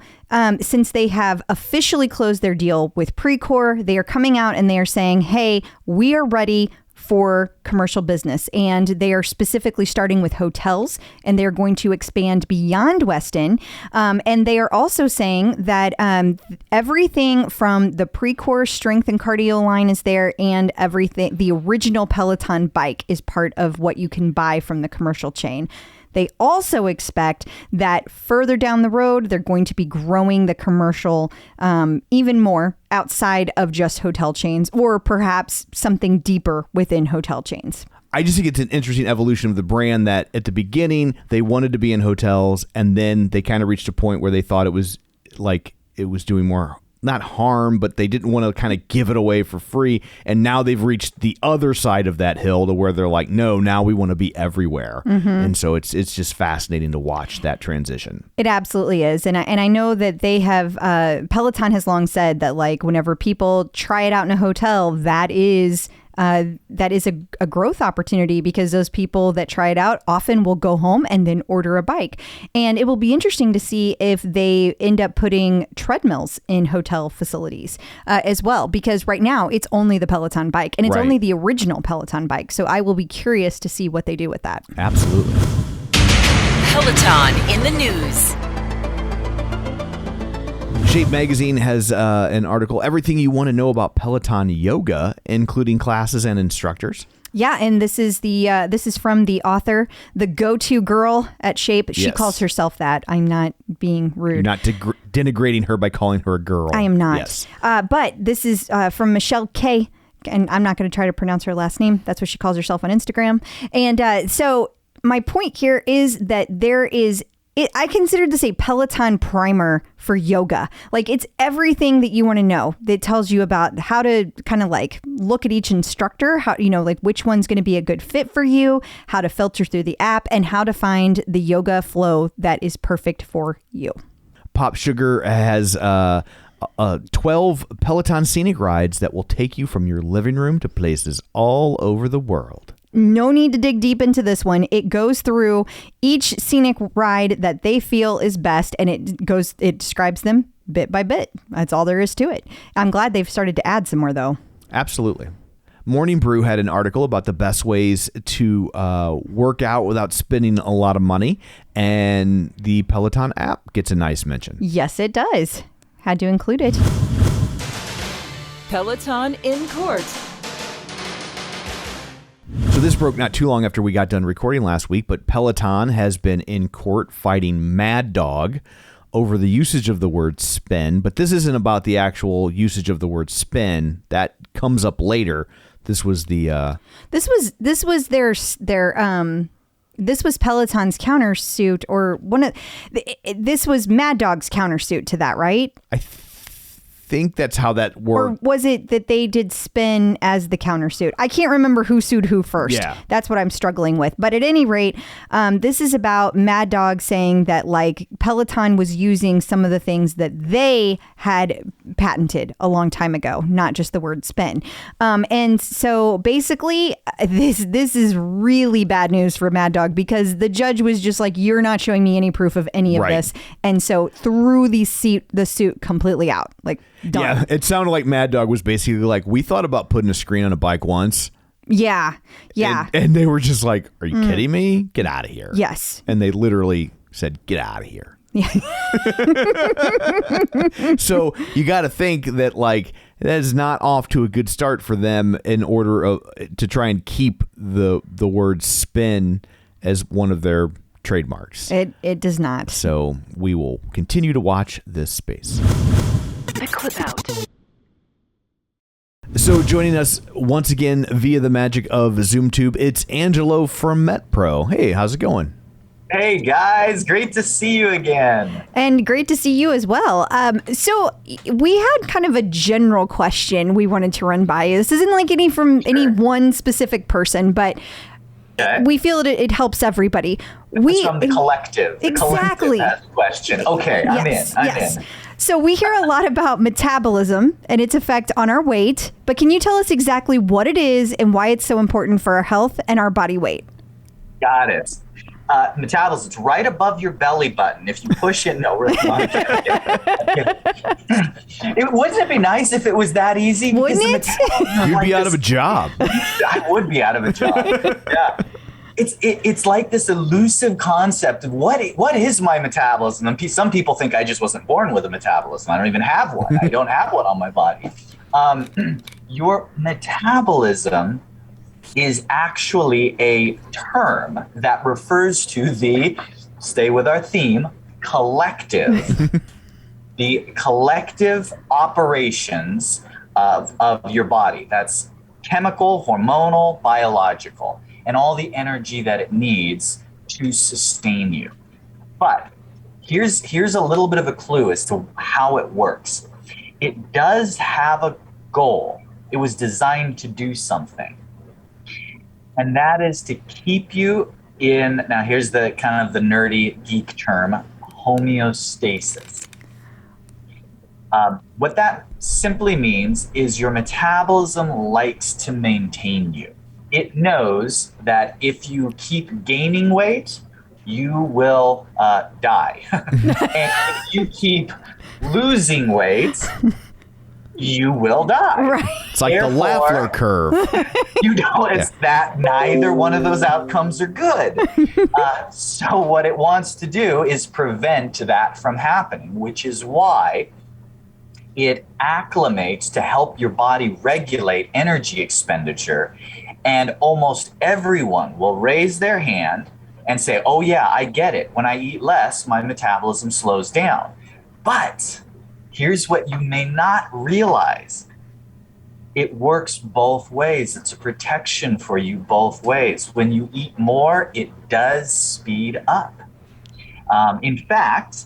since they have officially closed their deal with Precor, they are coming out and they are saying, hey, we are ready for commercial business. And they are specifically starting with hotels, and they're going to expand beyond Westin. And they are also saying that everything from the Precor strength and cardio line is there, and everything, the original Peloton bike is part of what you can buy from the commercial chain. They also expect that further down the road, they're going to be growing the commercial even more outside of just hotel chains, or perhaps something deeper within hotel chains. I just think it's an interesting evolution of the brand that at the beginning, they wanted to be in hotels, and then they kind of reached a point where they thought it was doing more, not harm, but they didn't want to kind of give it away for free. And now they've reached the other side of that hill to where they're like, no, now we want to be everywhere. Mm-hmm. And so it's just fascinating to watch that transition. It absolutely is. And I know that they have, Peloton has long said that like whenever people try it out in a hotel, that is a growth opportunity, because those people that try it out often will go home and then order a bike. And it will be interesting to see if they end up putting treadmills in hotel facilities as well, because right now it's only the Peloton bike, and it's only the original Peloton bike. So I will be curious to see what they do with that. Absolutely. Peloton in the news. Shape Magazine has an article, everything you want to know about Peloton Yoga, including classes and instructors. Yeah, and this is from the author, the go-to girl at Shape. She calls herself that. I'm not being rude. You're not denigrating her by calling her a girl. I am not. Yes. But this is from Michelle K. and I'm not going to try to pronounce her last name. That's what she calls herself on Instagram. And so my point here is that I consider this a Peloton primer for yoga. Like, it's everything that you want to know that tells you about how to kind of like look at each instructor, how, like which one's going to be a good fit for you, how to filter through the app, and how to find the yoga flow that is perfect for you. PopSugar has 12 Peloton scenic rides that will take you from your living room to places all over the world. No need to dig deep into this one. It goes through each scenic ride that they feel is best, and it describes them bit by bit. That's all there is to it. I'm glad they've started to add some more, though. Absolutely. Morning Brew had an article about the best ways to work out without spending a lot of money, and the Peloton app gets a nice mention. Yes, it does. Had to include it. Peloton In Court. So this broke not too long after we got done recording last week, but Peloton has been in court fighting Mad Dogg over the usage of the word spin. But this isn't about the actual usage of the word spin. That comes up later. This was the this was Peloton's countersuit, or this was Mad Dogg's countersuit to that, right? I think that's how that worked. Or was it that they did spin as the countersuit? I can't remember who sued who first. Yeah. That's what I'm struggling with. But at any rate, this is about Mad Dogg saying that like Peloton was using some of the things that they had patented a long time ago, not just the word spin. And so basically this is really bad news for Mad Dogg, because the judge was just like, you're not showing me any proof of any of this. And so threw the suit completely out. Like, done. Yeah, it sounded like Mad Dogg was basically like, we thought about putting a screen on a bike once. Yeah. And they were just like, are you kidding me? Get out of here. Yes. And they literally said, get out of here. Yeah. So you got to think that like that is not off to a good start for them in order to try and keep the word spin as one of their trademarks. It does not. So we will continue to watch this space. The clip out. So joining us once again via the magic of ZoomTube, it's Angelo from MetPro. Hey, how's it going? Hey guys, great to see you again. And great to see you as well. So we had kind of a general question we wanted to run by you. This isn't like any one specific person, but we feel that it helps everybody. It's from the collective. Exactly. The collective question. Okay, I'm in. So we hear a lot about metabolism and its effect on our weight, but can you tell us exactly what it is and why it's so important for our health and our body weight? Got it. Metabolism, it's right above your belly button. If you push it, no, wouldn't it be nice if it was that easy? Wouldn't it? You'd be out of a job. I would be out of a job. Yeah. It's like this elusive concept of what is my metabolism? And some people think I just wasn't born with a metabolism. I don't even have one. I don't have one on my body. Your metabolism is actually a term that refers to stay with our theme, collective, the collective operations of your body. That's chemical, hormonal, biological, and all the energy that it needs to sustain you. But here's a little bit of a clue as to how it works. It does have a goal. It was designed to do something. And that is to keep you in, now here's the kind of the nerdy geek term, homeostasis. What that simply means is your metabolism likes to maintain you. It knows that if you keep gaining weight, you will die. And if you keep losing weight, you will die. Right. It's like the Laffer curve. You know, it's that neither one of those outcomes are good. So what it wants to do is prevent that from happening, which is why it acclimates to help your body regulate energy expenditure. And almost everyone will raise their hand and say, oh yeah, I get it. When I eat less, my metabolism slows down. But here's what you may not realize. it works both ways. It's a protection for you both ways. When you eat more, it does speed up. In fact,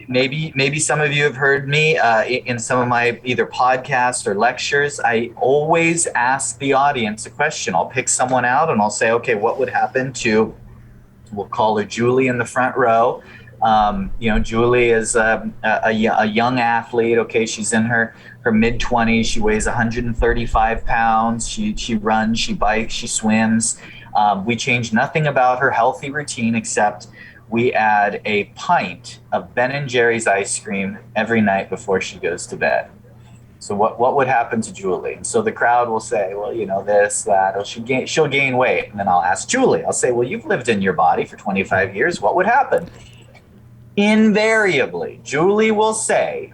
maybe some of you have heard me in some of my either podcasts or lectures. I always ask the audience a question. I'll pick someone out and I'll say, okay, what would happen to, we'll call her Julie in the front row. Julie is a young athlete. Okay, she's in her mid-20s. She weighs 135 pounds. She runs, she bikes, she swims. We change nothing about her healthy routine except we add a pint of Ben & Jerry's ice cream every night before she goes to bed. So what would happen to Julie? And so the crowd will say, well, this, that, or she'll gain weight. And then I'll ask Julie, I'll say, well, you've lived in your body for 25 years. What would happen? Invariably, Julie will say,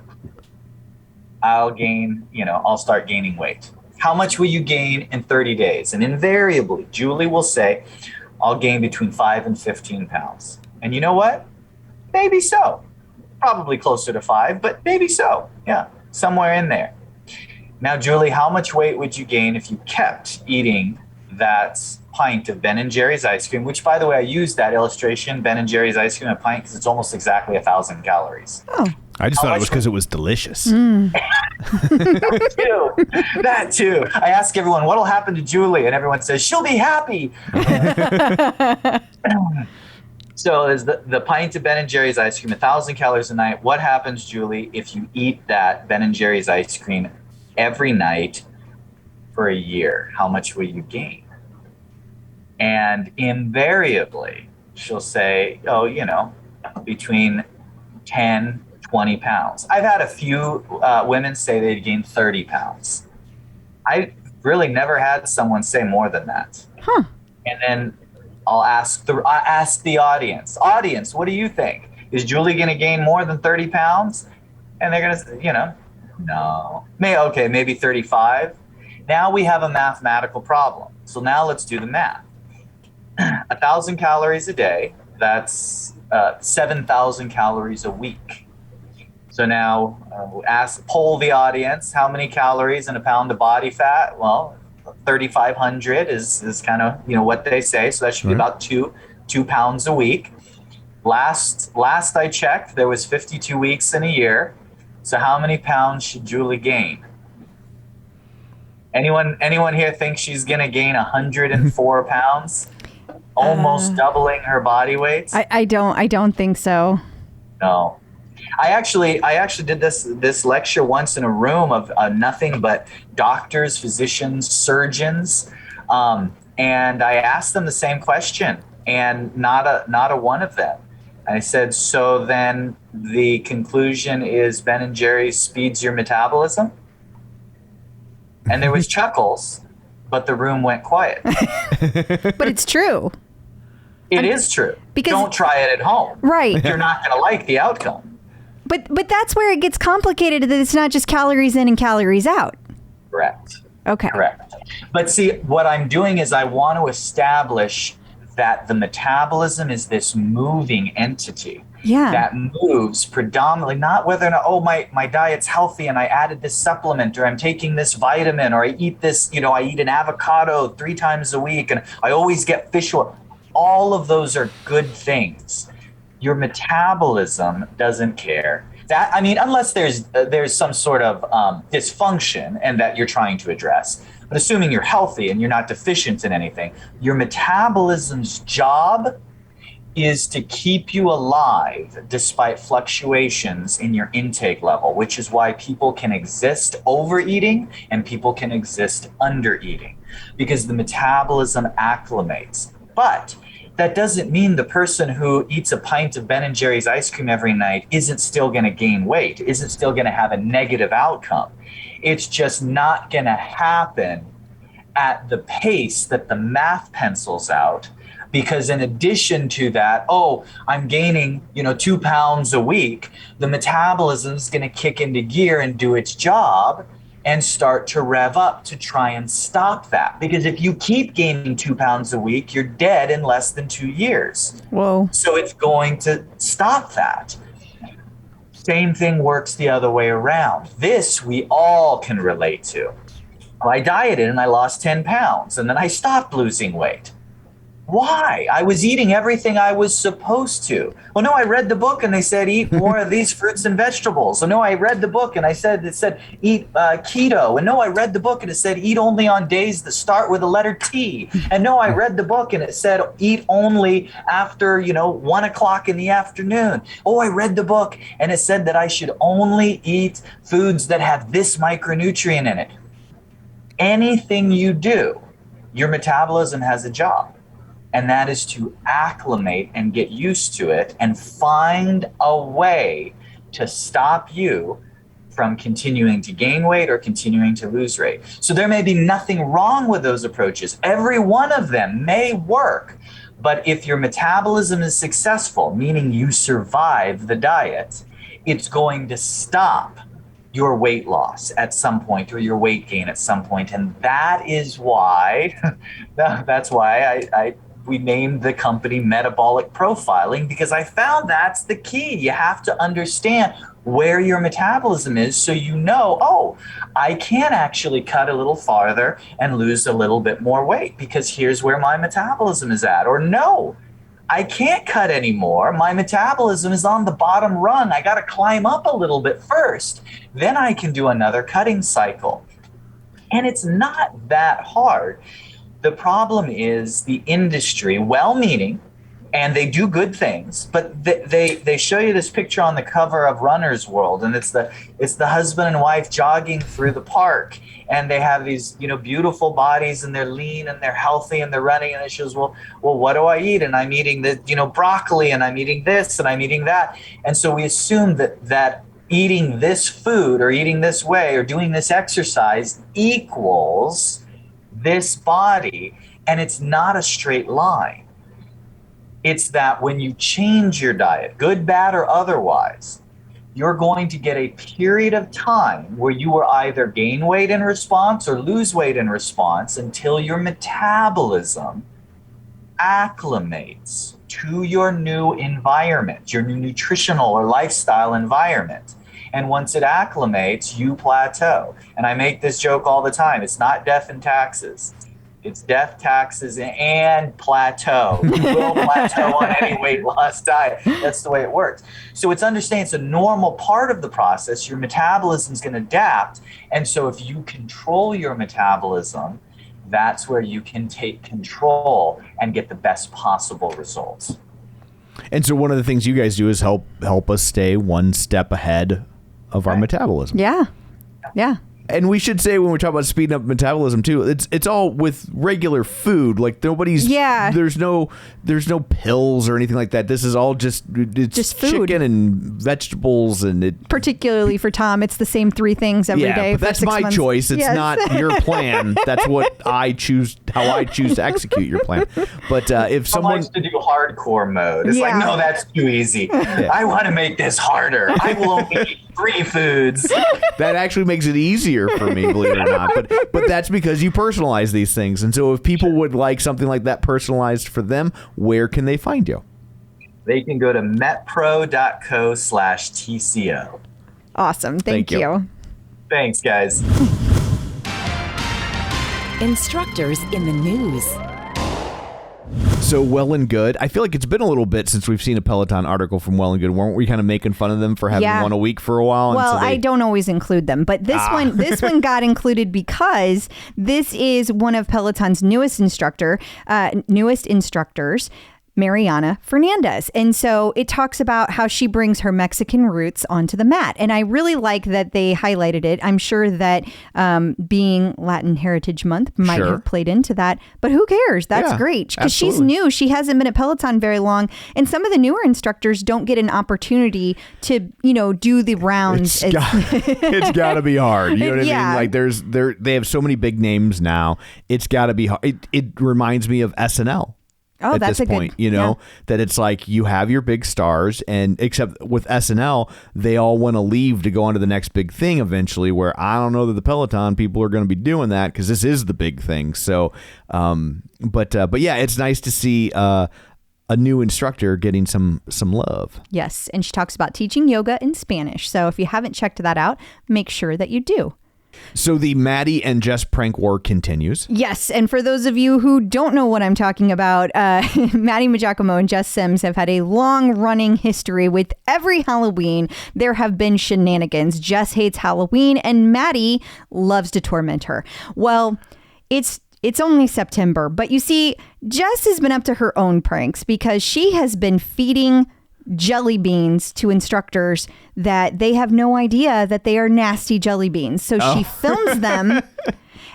I'll start gaining weight. How much will you gain in 30 days? And invariably, Julie will say, I'll gain between 5 and 15 pounds. And you know what? Maybe so. Probably closer to 5, but maybe so. Yeah, somewhere in there. Now, Julie, how much weight would you gain if you kept eating that pint of Ben & Jerry's ice cream, which, by the way, I use that illustration, Ben & Jerry's ice cream, a pint, because it's almost exactly 1,000 calories. Oh. I just thought it was because it was delicious. That too. I ask everyone, what'll happen to Julie? And everyone says, she'll be happy. So there's the pint of Ben & Jerry's ice cream, 1,000 calories a night. What happens, Julie, if you eat that Ben & Jerry's ice cream every night for a year? How much will you gain? And invariably, she'll say, between 10, 20 pounds. I've had a few women say they'd gain 30 pounds. I really never had someone say more than that. Huh. And then I'll ask the audience, what do you think? Is Julie going to gain more than 30 pounds? And they're going to say, no. Maybe 35. Now we have a mathematical problem. So now let's do the math. 1,000 calories a day, that's 7,000 calories a week. So now poll the audience, how many calories in a pound of body fat? Well, 3,500 is kind of what they say. So that should be about 2 pounds a week. Last I checked, there was 52 weeks in a year. So how many pounds should Julie gain? Anyone here think she's gonna gain 104 pounds? Almost doubling her body weight? I don't think so. No. I actually did this lecture once in a room of nothing but doctors, physicians, surgeons, and I asked them the same question, and not a one of them. I said, so then the conclusion is Ben & Jerry's speeds your metabolism? And there was chuckles, but the room went quiet. But it's true. It is true. Because don't try it at home. Right. You're not going to like the outcome. But that's where it gets complicated, that it's not just calories in and calories out. Correct. Okay. Correct. But see, what I'm doing is I want to establish that the metabolism is this moving entity. Yeah. That moves predominantly, not whether or not, my diet's healthy and I added this supplement, or I'm taking this vitamin, or I eat this, I eat an avocado 3 times a week and I always get fish oil. All of those are good things. Your metabolism doesn't care. Unless there's some sort of dysfunction and that you're trying to address. But assuming you're healthy and you're not deficient in anything, your metabolism's job is to keep you alive despite fluctuations in your intake level, which is why people can exist overeating and people can exist undereating, because the metabolism acclimates. But that doesn't mean the person who eats a pint of Ben & Jerry's ice cream every night isn't still going to gain weight, isn't still going to have a negative outcome. It's just not going to happen at the pace that the math pencils out, because in addition to that, I'm gaining, 2 pounds a week, the metabolism is going to kick into gear and do its job and start to rev up to try and stop that. Because if you keep gaining 2 pounds a week, you're dead in less than 2 years. Whoa. So it's going to stop that. Same thing works the other way around. This we all can relate to. I dieted and I lost 10 pounds and then I stopped losing weight. Why? I was eating everything I was supposed to. Well, no, I read the book and they said eat more of these fruits and vegetables. So no, I read the book and it said eat keto. And no, I read the book and it said eat only on days that start with the letter T. And no, I read the book and it said eat only after 1 o'clock in the afternoon. Oh, I read the book and it said that I should only eat foods that have this micronutrient in it. Anything you do, your metabolism has a job. And that is to acclimate and get used to it and find a way to stop you from continuing to gain weight or continuing to lose weight. So there may be nothing wrong with those approaches. Every one of them may work. But if your metabolism is successful, meaning you survive the diet, it's going to stop your weight loss at some point or your weight gain at some point. And that is why, we named the company Metabolic Profiling, because I found that's the key. You have to understand where your metabolism is so oh, I can actually cut a little farther and lose a little bit more weight because here's where my metabolism is at. Or no, I can't cut anymore. My metabolism is on the bottom rung. I got to climb up a little bit first. Then I can do another cutting cycle. And it's not that hard. The problem is the industry, well-meaning, and they do good things, but they show you this picture on the cover of Runner's World, and it's the husband and wife jogging through the park, and they have these beautiful bodies, and they're lean and they're healthy and they're running, and it shows well what do I eat? And I'm eating the broccoli, and I'm eating this, and I'm eating that, and so we assume that eating this food or eating this way or doing this exercise equals this body, and it's not a straight line. It's that when you change your diet, good, bad, or otherwise, you're going to get a period of time where you will either gain weight in response or lose weight in response until your metabolism acclimates to your new environment, your new nutritional or lifestyle environment. And once it acclimates, you plateau. And I make this joke all the time. It's not death and taxes. It's death, taxes, and plateau. You will plateau on any weight loss diet. That's the way it works. So it's understanding it's a normal part of the process. Your metabolism is going to adapt. And so if you control your metabolism, that's where you can take control and get the best possible results. And so one of the things you guys do is help us stay one step ahead of our metabolism. Yeah. Yeah. And we should say when we talk about speeding up metabolism too, it's all with regular food. Like there's no pills or anything like that. This is all just food. Chicken and vegetables, and it particularly for Tom, it's the same 3 things every day. But that's my choice. It's not your plan. That's what I choose. How I choose to execute your plan. But if someone wants to do hardcore mode, it's like, no, that's too easy. I want to make this harder. I will only eat 3 foods. That actually makes it easier for me, believe it or not. But that's because you personalize these things. And so if people would like something like that personalized for them, where can they find you? They can go to metpro.co/TCO. Awesome. Thank you. Thanks, guys. Instructors in the news. So Well and Good. I feel like it's been a little bit since we've seen a Peloton article from Well and Good. Weren't we kind of making fun of them for having one a week for a while? Well, I don't always include them, but this one got included because this is one of Peloton's newest instructors, Mariana Fernandez. And so it talks about how she brings her Mexican roots onto the mat. And I really like that they highlighted it. I'm sure that being Latin Heritage Month might have played into that, but who cares? That's great because she's new. She hasn't been at Peloton very long. And some of the newer instructors don't get an opportunity to, do the rounds. It's got to be hard. You know what I mean? Like they have so many big names now. It's got to be hard. It reminds me of SNL. Oh, at that's this point, that it's like you have your big stars, and except with SNL, they all want to leave to go on to the next big thing eventually, where I don't know that the Peloton people are going to be doing that because this is the big thing. So, but yeah, it's nice to see a new instructor getting some love. Yes, and she talks about teaching yoga in Spanish. So if you haven't checked that out, make sure that you do. So the Matty and Jess prank war continues. Yes, and for those of you who don't know what I'm talking about, Matty Giacomo and Jess Sims have had a long-running history with every Halloween. There have been shenanigans. Jess hates Halloween, and Matty loves to torment her. Well, it's only September, but you see, Jess has been up to her own pranks because she has been feeding jelly beans to instructors that they have no idea that they are nasty jelly beans. So she films them,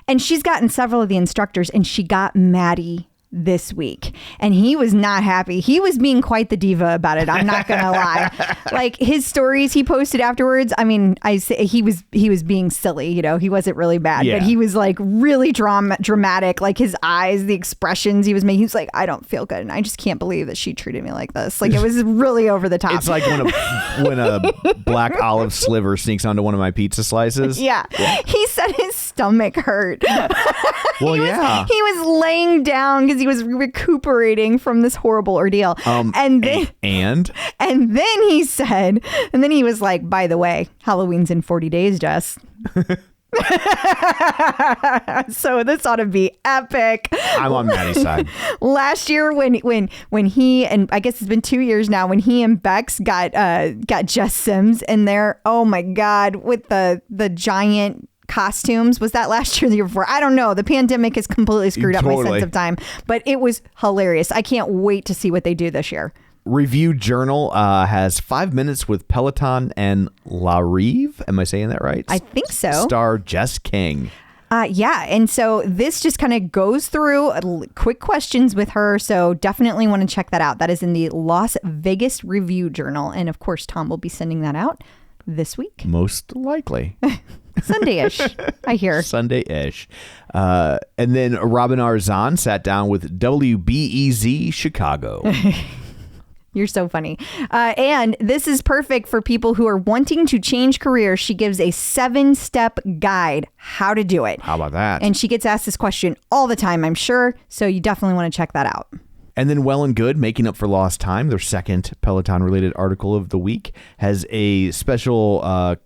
and she's gotten several of the instructors, and she got Matty this week, and he was not happy. He was being quite the diva about it. I'm not gonna lie. Like his stories he posted afterwards, I mean, I say he was being silly, you know, he wasn't really bad, but he was like really dramatic, like his eyes, the expressions he was making. He was like, I don't feel good, and I just can't believe that she treated me like this. Like it was really over the top. It's like when a black olive sliver sneaks onto one of my pizza slices. Yeah. He said his stomach hurt. Well, he was laying down because he was recuperating from this horrible ordeal. And then he said, and then he was like, by the way, Halloween's in 40 days, Jess. So this ought to be epic. I'm on Matty's side. Last year when he, and I guess it's been 2 years now, when he and Bex got Jess Sims in there, oh my God, with the giant costumes. Was that last year or the year before? I don't know. The pandemic has completely screwed up my sense of time, but it was hilarious. I can't wait to see what they do this year. Review Journal has 5 minutes with Peloton and La Rive. Am I saying that right? I think so. Star Jess King. Yeah. And so this just kind of goes through quick questions with her. So definitely want to check that out. That is in the Las Vegas Review Journal. And of course, Tom will be sending that out this week. Most likely. Sunday-ish, I hear. Sunday-ish. And then Robin Arzon sat down with WBEZ Chicago. You're so funny. And this is perfect for people who are wanting to change careers. She gives a 7-step guide how to do it. How about that? And she gets asked this question all the time, I'm sure. So you definitely want to check that out. And then Well and Good, Making Up for Lost Time, their second Peloton-related article of the week, has a special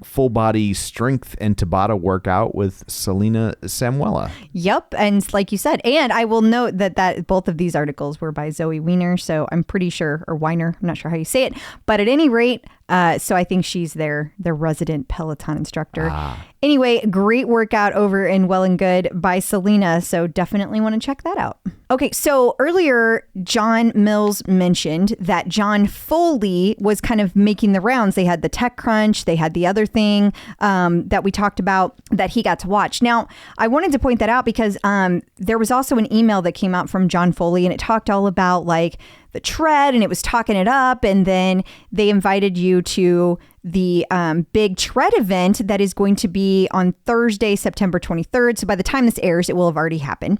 full body strength and Tabata workout with Selena Samuela. Yep. And like you said, and I will note that both of these articles were by Zoe Weiner. So I'm pretty sure, or Weiner, I'm not sure how you say it, but at any rate, so I think she's their resident Peloton instructor. Anyway, great workout over in Well and Good by Selena. So definitely want to check that out. Okay, so earlier, John Mills mentioned that John Foley was kind of making the rounds. They had the Tech Crunch. They had the other thing that we talked about that he got to watch. Now, I wanted to point that out because there was also an email that came out from John Foley, and it talked all about like the tread, and it was talking it up. And then they invited you to the big tread event that is going to be on Thursday, September 23rd. So by the time this airs, it will have already happened.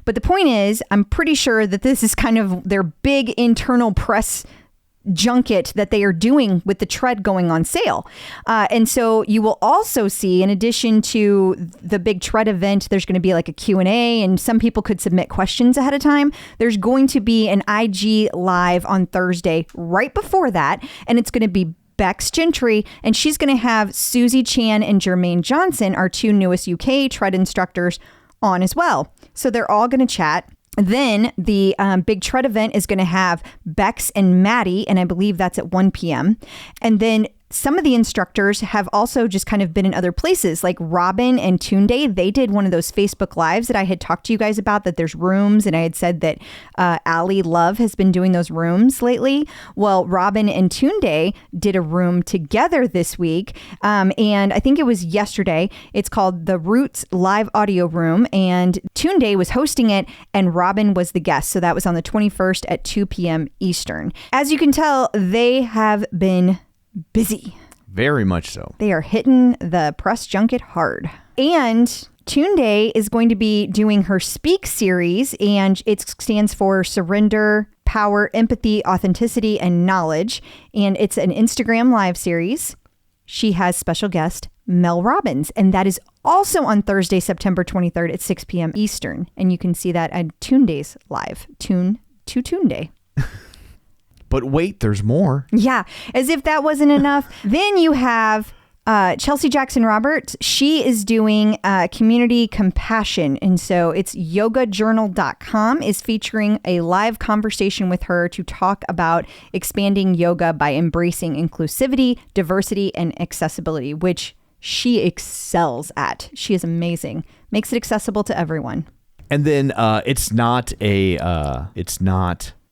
But the point is, I'm pretty sure that this is kind of their big internal press junket that they are doing with the tread going on sale. And so you will also see, in addition to the big tread event, there's going to be like a Q&A, and some people could submit questions ahead of time. There's going to be an IG live on Thursday right before that, and it's going to be Bex Gentry, and she's going to have Susie Chan and Jermaine Johnson, our two newest UK tread instructors, on as well. So they're all going to chat. Then the big tread event is going to have Bex and Matty, and I believe that's at 1 p.m. And then some of the instructors have also just kind of been in other places, like Robin and Tunde. They did one of those Facebook Lives that I had talked to you guys about, that there's rooms, and I had said that Ali Love has been doing those rooms lately. Well, Robin and Tunde did a room together this week, and I think it was yesterday. It's called the Roots Live Audio Room, and Tunde was hosting it, and Robin was the guest. So that was on the 21st at 2 p.m. Eastern. As you can tell, they have been busy. Very much so. They are hitting the press junket hard. And Tunde is going to be doing her Speak series, and it stands for Surrender, Power, Empathy, Authenticity, and Knowledge. And it's an Instagram live series. She has special guest Mel Robbins, and that is also on Thursday, September 23rd at 6 p.m. Eastern. And you can see that at Tunde's live. Tune to Tunde. But wait, there's more. Yeah, as if that wasn't enough. Then you have Chelsea Jackson Roberts, she is doing community compassion. And so it's yogajournal.com is featuring a live conversation with her to talk about expanding yoga by embracing inclusivity, diversity, and accessibility, which she excels at. She is amazing. Makes it accessible to everyone. And then it's not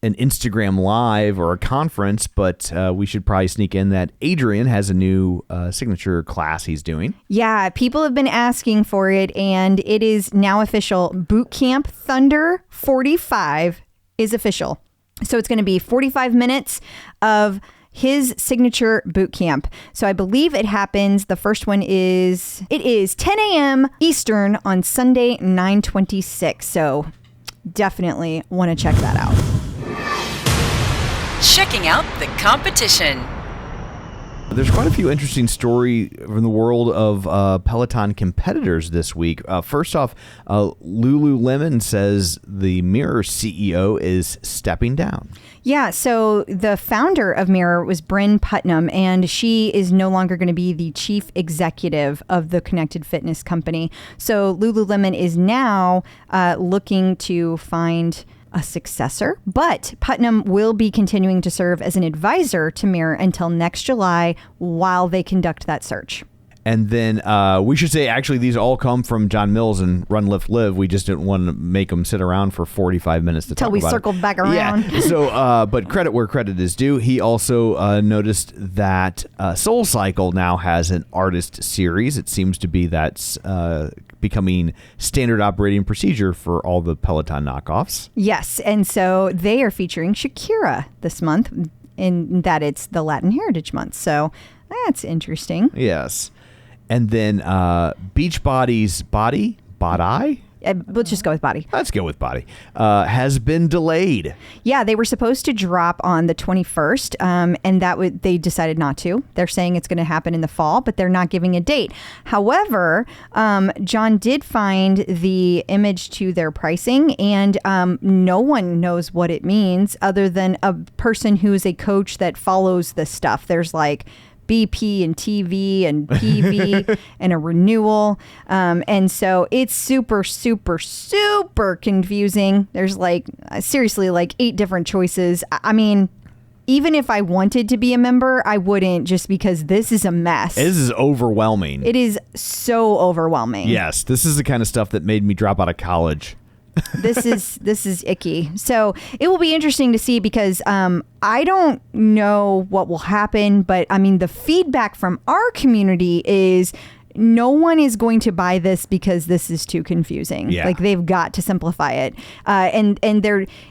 an Instagram live or a conference, but we should probably sneak in that Adrian has a new signature class he's doing. Yeah, people have been asking for it, and it is now official. Bootcamp Thunder 45 is official. So it's going to be 45 minutes of his signature boot camp. So I believe it happens. The first one is 10 a.m. Eastern on Sunday, 9/26. So definitely want to check that out. Checking out the competition. There's quite a few interesting stories from the world of Peloton competitors this week. First off, Lululemon says the Mirror CEO is stepping down. Yeah, so the founder of Mirror was Bryn Putnam, and she is no longer going to be the chief executive of the connected fitness company. So Lululemon is now looking to find a successor, but Putnam will be continuing to serve as an advisor to Mirror until next July while they conduct that search. And then we should say, actually, these all come from John Mills and Run, Lift, Live. We just didn't want to make them sit around for 45 minutes to talk about it. Until we circled back around. Yeah. So, but credit where credit is due. He also noticed that SoulCycle now has an artist series. It seems to be that's becoming standard operating procedure for all the Peloton knockoffs. Yes, and so they are featuring Shakira this month, in that it's the Latin Heritage Month. So that's interesting. Yes. And then Beachbody's Body? Let's just go with Body. Let's go with Body. Has been delayed. Yeah, they were supposed to drop on the 21st, and they decided not to. They're saying it's going to happen in the fall, but they're not giving a date. However, John did find the image to their pricing, and no one knows what it means other than a person who's a coach that follows this stuff. There's like BP and TV and PV and a renewal. And so it's super, super, super confusing. There's seriously 8 different choices. I mean, even if I wanted to be a member, I wouldn't, just because this is a mess. This is overwhelming. It is so overwhelming. Yes, this is the kind of stuff that made me drop out of college. This is icky. So it will be interesting to see, because I don't know what will happen, but I mean, the feedback from our community is no one is going to buy this because this is too confusing. Yeah. They've got to simplify it. And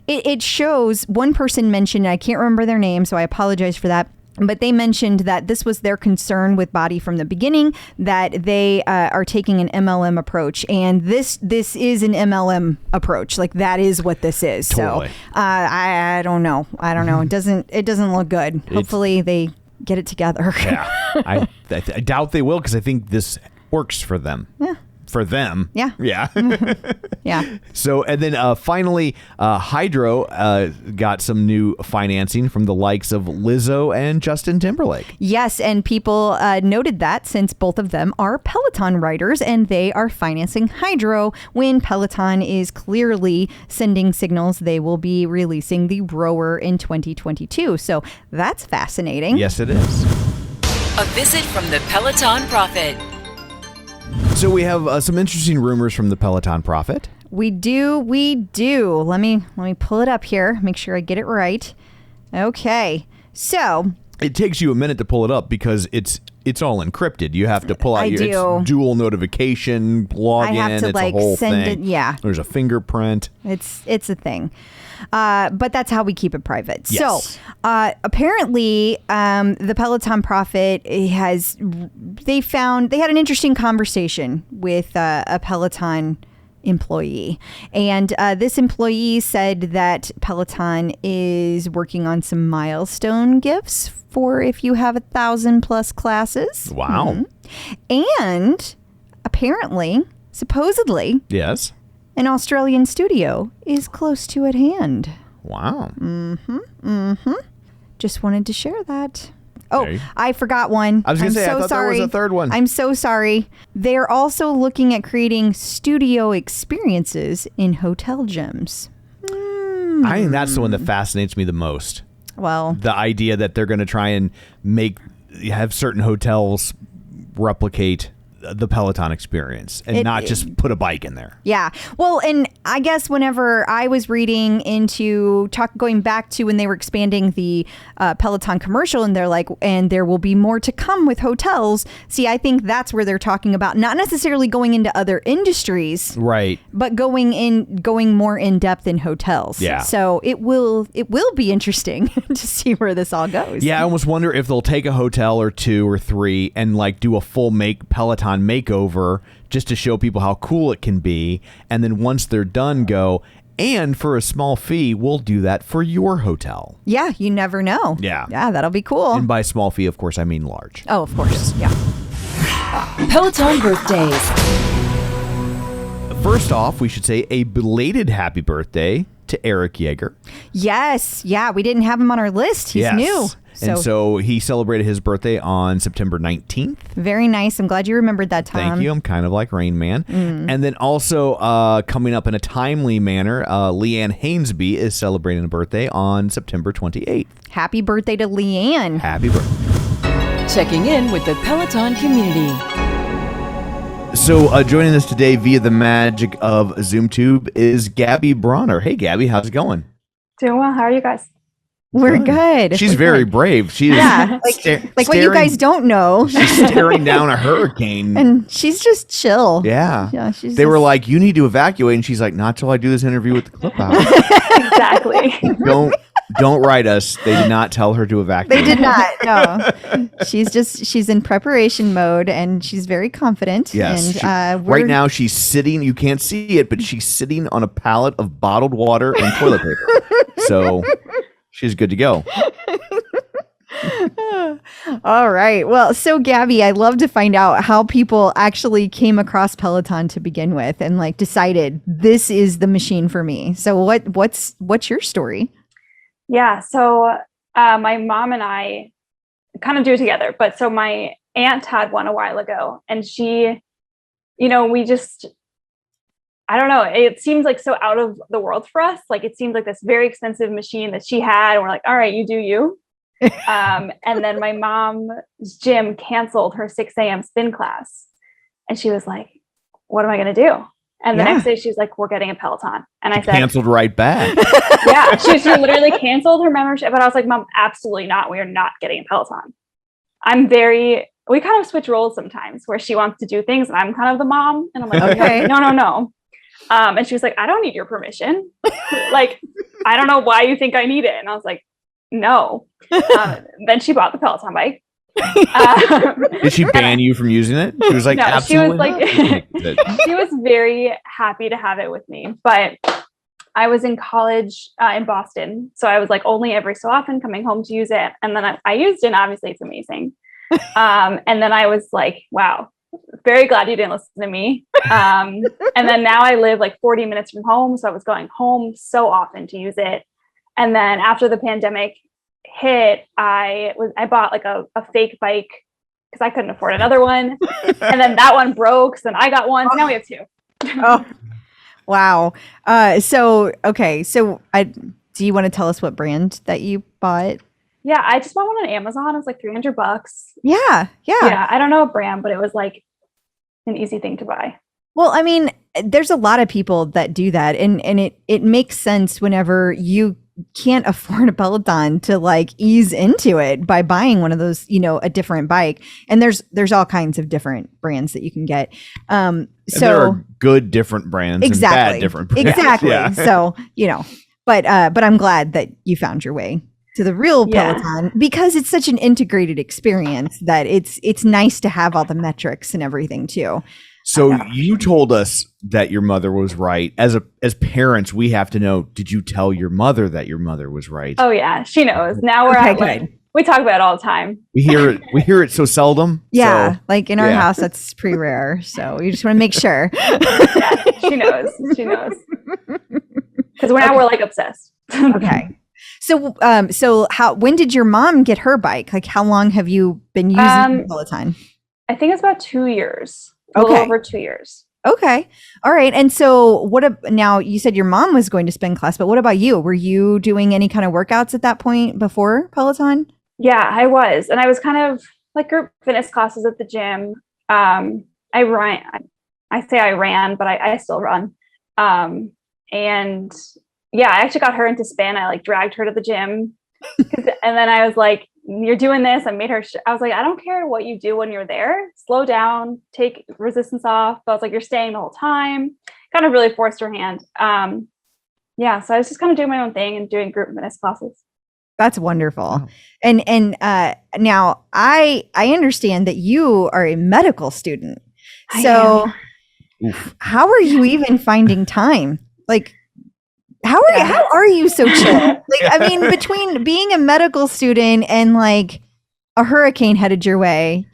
it shows, one person mentioned, I can't remember their name, so I apologize for that, but they mentioned that this was their concern with Body from the beginning, that they are taking an MLM approach. And this is an MLM approach. That is what this is. Totally. So I don't know. It doesn't look good. Hopefully they get it together. Yeah. I doubt they will, because I think this works for them. Yeah. For them. Yeah. Yeah. Yeah. So, and then finally, Hydro got some new financing from the likes of Lizzo and Justin Timberlake. Yes, and people noted that, since both of them are Peloton riders, and they are financing Hydro when Peloton is clearly sending signals they will be releasing the rower in 2022. So that's fascinating. Yes, it is. A visit from the Peloton Prophet. So we have some interesting rumors from the Peloton Prophet. We do. Let me pull it up here. Make sure I get it right. Okay. So it takes you a minute to pull it up because it's all encrypted. You have to pull out it's dual notification, log in. It's a whole send thing. it. Yeah. There's a fingerprint. It's a thing. But that's how we keep it private. Yes. So apparently the Peloton Prophet they had an interesting conversation with a Peloton employee. And this employee said that Peloton is working on some milestone gifts for if you have 1,000+ classes. Wow. And apparently, supposedly, yes, an Australian studio is close to at hand. Wow. Just wanted to share that. Oh, Okay. I forgot one. I was going to say, I thought sorry. there was a third one. I'm so sorry. They're also looking at creating studio experiences in hotel gyms. I think that's the one that fascinates me the most. Well, The idea that they're going to try and have certain hotels replicate the Peloton experience and not just put a bike in there. yeah. Well, and I guess whenever I was reading into going back to when they were expanding the Peloton commercial, and they're like, and there will be more to come with hotels. See, I think that's where they're talking about not necessarily going into other industries, Right. but going more in depth in hotels. Yeah. So it will be interesting to see where this all goes. Yeah, I almost wonder if they'll take a hotel or 2 or 3 and like do a full Peloton makeover just to show people how cool it can be, and then once they're done, go, and for a small fee, we'll do that for your hotel. Yeah, you never know. Yeah. Yeah, that'll be cool. And by small fee, of course, I mean large. Oh, of course. Yeah. Peloton birthdays. First off, we should say a belated happy birthday to Eric Yeager. Yes. Yeah, we didn't have him on our list. He's new. And so he celebrated his birthday on September 19th. Very nice. I'm glad you remembered that, Tom. Thank you. I'm kind of like Rain Man. And then also coming up in a timely manner, Leanne Hainsby is celebrating a birthday on September 28th. Happy birthday to Leanne. Happy birthday. Checking in with the Peloton community. So joining us today via the magic of ZoomTube is Gabby Brauner. Hey, Gabby, how's it going? Doing well. How are you guys? We're good. She's very brave. She is Yeah, like what you guys don't know. She's staring down a hurricane. And she's just chill. Yeah. Yeah, They were like, you need to evacuate. And she's like, not till I do this interview with the clip out. Exactly. Don't write us. They did not tell her to evacuate. They did not. No. She's in preparation mode, and she's very confident. Yes. And right now she's sitting, you can't see it, but she's sitting on a pallet of bottled water and toilet paper. So she's good to go. All right. Well, so Gabby, I'd love to find out how people actually came across Peloton to begin with and like decided this is the machine for me. So what's your story? Yeah. So my mom and I kind of do it together. But so my aunt had one a while ago, and she, we just, I don't know. It seems like so out of the world for us. Like it seems like this very expensive machine that she had. And we're like, all right, you do you. And then my mom's gym canceled her 6 a.m. spin class. And she was like, what am I going to do? And the next day she's like, we're getting a Peloton. And I said, canceled right back. yeah, she literally canceled her membership. But I was like, Mom, absolutely not. We are not getting a Peloton. We kind of switch roles sometimes where she wants to do things and I'm kind of the mom. And I'm like, okay, no. And she was like, I don't need your permission. Like, I don't know why you think I need it. And I was like, no. Then she bought the Peloton bike. Did she ban you from using it? She was like, no, absolutely. She was very happy to have it with me. But I was in college in Boston. So I was like only every so often coming home to use it. And then I used it, and obviously it's amazing. And then I was like, wow, very glad you didn't listen to me. And then now I live like 40 minutes from home. So I was going home so often to use it. And then after the pandemic hit, I bought like a fake bike because I couldn't afford another one. And then that one broke. So then I got one. So now we have 2. Oh, wow. So do you want to tell us what brand that you bought? Yeah, I just bought one on Amazon. It was like $300. Yeah. Yeah, I don't know a brand, but it was like an easy thing to buy. Well, I mean, there's a lot of people that do that, and it makes sense whenever you can't afford a Peloton to like ease into it by buying one of those, a different bike. And there's all kinds of different brands that you can get. So there are good different brands and bad different brands. Exactly. Yeah. So, but I'm glad that you found your way to the real Peloton because it's such an integrated experience that it's nice to have all the metrics and everything too. So you told us that your mother was right. As parents, we have to know, did you tell your mother that your mother was right? Oh yeah, she knows. Now we're we talk about it all the time. We hear it so seldom. Yeah, so, like in our house, that's pretty rare. So we just want to make sure. Yeah, she knows. Because we're like obsessed. Okay. So when did your mom get her bike? Like, how long have you been using Peloton? I think it's about 2 years. A little over 2 years. Okay. All right. And so now you said your mom was going to spin class, but what about you? Were you doing any kind of workouts at that point before Peloton? Yeah, I was. And I was kind of like group fitness classes at the gym. I ran, but I still run. And yeah, I actually got her into spin. I like dragged her to the gym. And then I was like, you're doing this. I made her, I was like, I don't care what you do when you're there. Slow down, take resistance off. But I was like, you're staying the whole time. Kind of really forced her hand. Yeah. So I was just kind of doing my own thing and doing group fitness classes. That's wonderful. Wow. And now I understand that you are a medical student. So how are you even finding time? Like, how are you so chill? Like, I mean, between being a medical student and like a hurricane headed your way,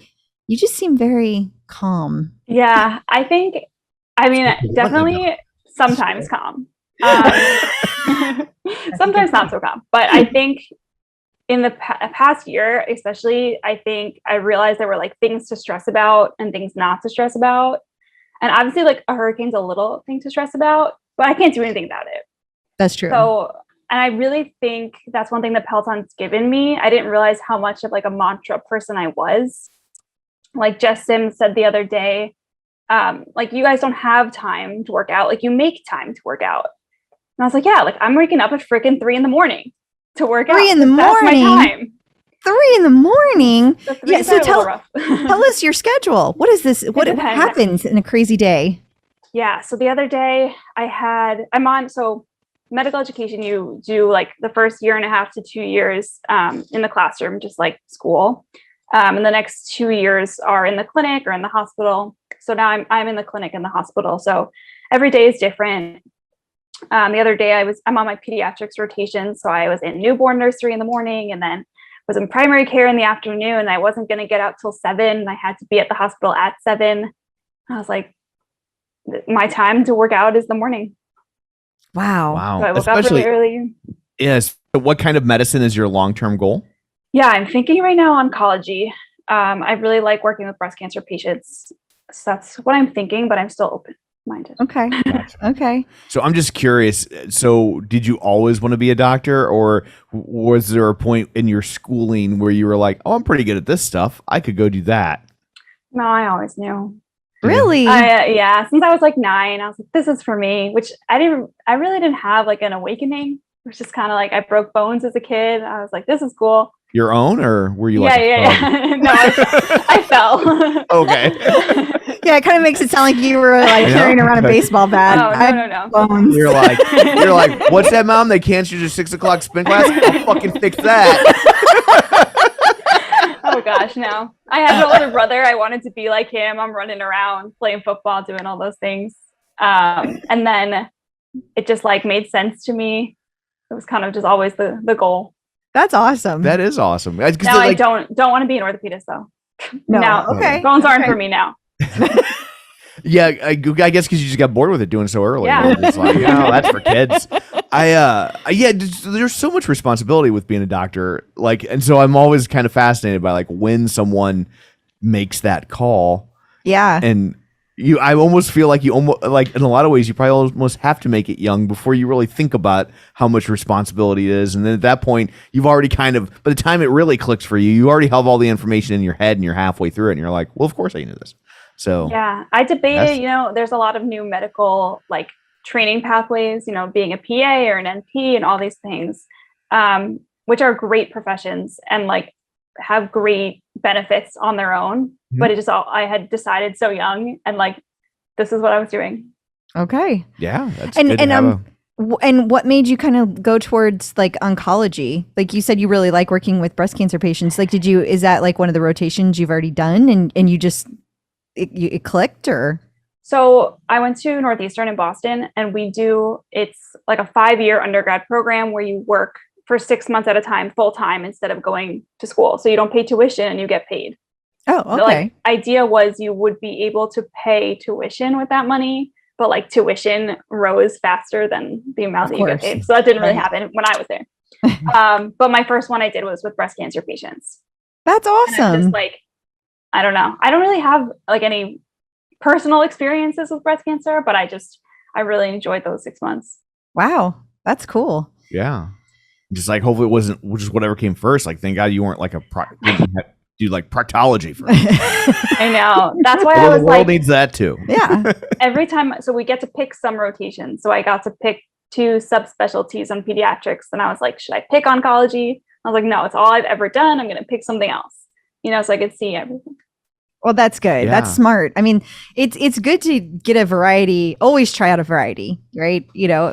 you just seem very calm. Yeah, definitely sometimes calm. Sometimes not so calm. But I think in the past year, especially, I think I realized there were like things to stress about and things not to stress about. And obviously, like a hurricane's a little thing to stress about, but I can't do anything about it. That's true. So, and I really think that's one thing that Peloton's given me. I didn't realize how much of like a mantra person I was. Like Jess Sims said the other day, like you guys don't have time to work out. Like you make time to work out. And I was like, yeah, like I'm waking up at freaking 3 a.m. to work out. 3 a.m. That's my time. 3 a.m. Yeah. So tell us your schedule. What is this? What happens in a crazy day? Yeah. So the other day so medical education, you do like the first 1.5 to 2 years in the classroom, just like school. And the next 2 years are in the clinic or in the hospital. So now I'm in the clinic and the hospital. So every day is different. The other day I'm on my pediatrics rotation. So I was in newborn nursery in the morning and then was in primary care in the afternoon. And I wasn't going to get out till 7. And I had to be at the hospital at 7. I was like, my time to work out is the morning. Wow. So I woke up really early. Yes. So what kind of medicine is your long-term goal? Yeah, I'm thinking right now oncology. I really like working with breast cancer patients. So that's what I'm thinking, but I'm still open-minded. Okay. Okay. So I'm just curious. So did you always want to be a doctor, or was there a point in your schooling where you were like, oh, I'm pretty good at this stuff, I could go do that? No, I always knew. Really? Yeah. Since I was like 9, I was like, this is for me, which I really didn't have like an awakening. It was just kind of like I broke bones as a kid. I was like, this is cool. Your own, or were you Yeah. No, I fell. Okay. Yeah, it kind of makes it sound like you were like carrying around a baseball bat. No. Bones. You're like, what's that, Mom? They canceled your 6 o'clock spin class? I'll fucking fix that. Oh gosh, no. I had an older brother. I wanted to be like him. I'm running around playing football, doing all those things. And then it just like made sense to me. It was kind of just always the goal. That's awesome. That is awesome. Now I don't want to be an orthopedist though. No. Okay. Bones aren't for me now. Yeah, I guess because you just got bored with it doing so early. Yeah. It's like, that's for kids. There's so much responsibility with being a doctor. Like, and so I'm always kind of fascinated by like when someone makes that call. Yeah. And I almost feel like you almost like in a lot of ways you probably almost have to make it young before you really think about how much responsibility it is. And then at that point, you've already kind of, by the time it really clicks for you, you already have all the information in your head and you're halfway through it and you're like, well, of course I knew this. So yeah, I debated, there's a lot of new medical like training pathways, being a PA or an NP and all these things, which are great professions and like have great benefits on their own. Mm-hmm. But I had decided so young and like, this is what I was doing. Okay. Yeah. That's good to have and what made you kind of go towards like oncology? Like you said, you really like working with breast cancer patients. Like, is that like one of the rotations you've already done and you just, it clicked or? So I went to Northeastern in Boston and it's like a 5-year undergrad program where you work for 6 months at a time, full time, instead of going to school. So you don't pay tuition and you get paid. Oh, okay. The like, idea was you would be able to pay tuition with that money, but like tuition rose faster than the amount that you get paid. So that didn't really happen when I was there. But my first one I did was with breast cancer patients. That's And I was awesome. just like, I don't know. I don't really have like any personal experiences with breast cancer, but I really enjoyed those 6 months. Wow. That's cool. Yeah. Just like, hopefully it wasn't just whatever came first. Like, thank God you weren't like do like proctology first. I know. That's why I Well, was the world like, needs that too. Yeah. every time, so we get to pick some rotations. So I got to pick 2 subspecialties on pediatrics, and I was like, should I pick oncology? I was like, no, it's all I've ever done. I'm going to pick something else, so I could see everything. Well, that's good. Yeah. That's smart. I mean, it's good to get a variety, always try out a variety, right?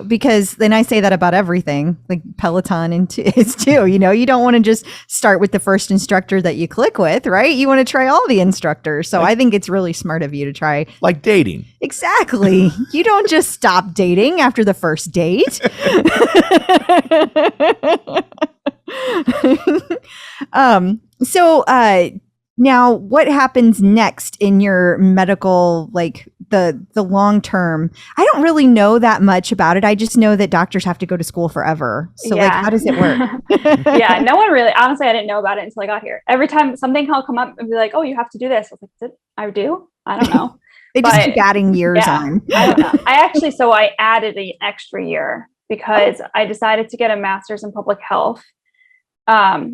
Because then I say that about everything, like Peloton is too, you don't want to just start with the first instructor that you click with, right? You want to try all the instructors. So I think it's really smart of you to try. Like dating. Exactly. You don't just stop dating after the first date. Now, what happens next in your medical, like the long term? I don't really know that much about it. I just know that doctors have to go to school forever. So, like, how does it work? Yeah, no one really. Honestly, I didn't know about it until I got here. Every time something will come up and be like, "Oh, you have to do this." I was like, "I do? I don't know." They just keep adding years on. I don't know. I added an extra year because I decided to get a master's in public health.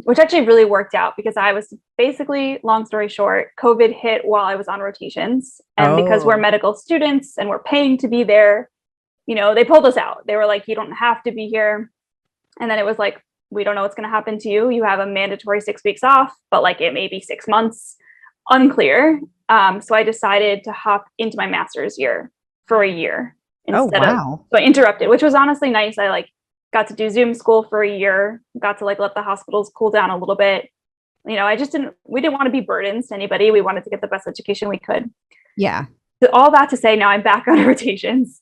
Which actually really worked out because I was basically, long story short, COVID hit while I was on rotations. And because we're medical students and we're paying to be there, they pulled us out. They were like, you don't have to be here. And then it was like, we don't know what's going to happen to you. You have a mandatory 6 weeks off, but like it may be 6 months, unclear. So I decided to hop into my master's year for a year instead of, so I interrupted, which was honestly nice. I got to do Zoom school for a year, got to let the hospitals cool down a little bit. We didn't want to be burdens to anybody. We wanted to get the best education we could. Yeah. So all that to say, now I'm back on rotations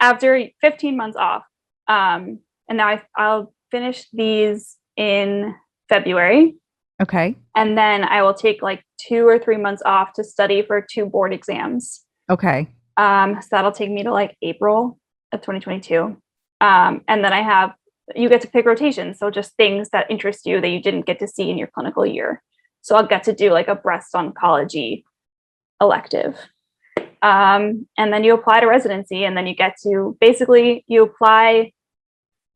after 15 months off. And now I'll finish these in February. Okay. And then I will take 2 or 3 months off to study for 2 board exams. Okay. So that'll take me to April of 2022. And then you get to pick rotations. So just things that interest you that you didn't get to see in your clinical year. So I'll get to do a breast oncology elective. And then you apply to residency, and then you get to you apply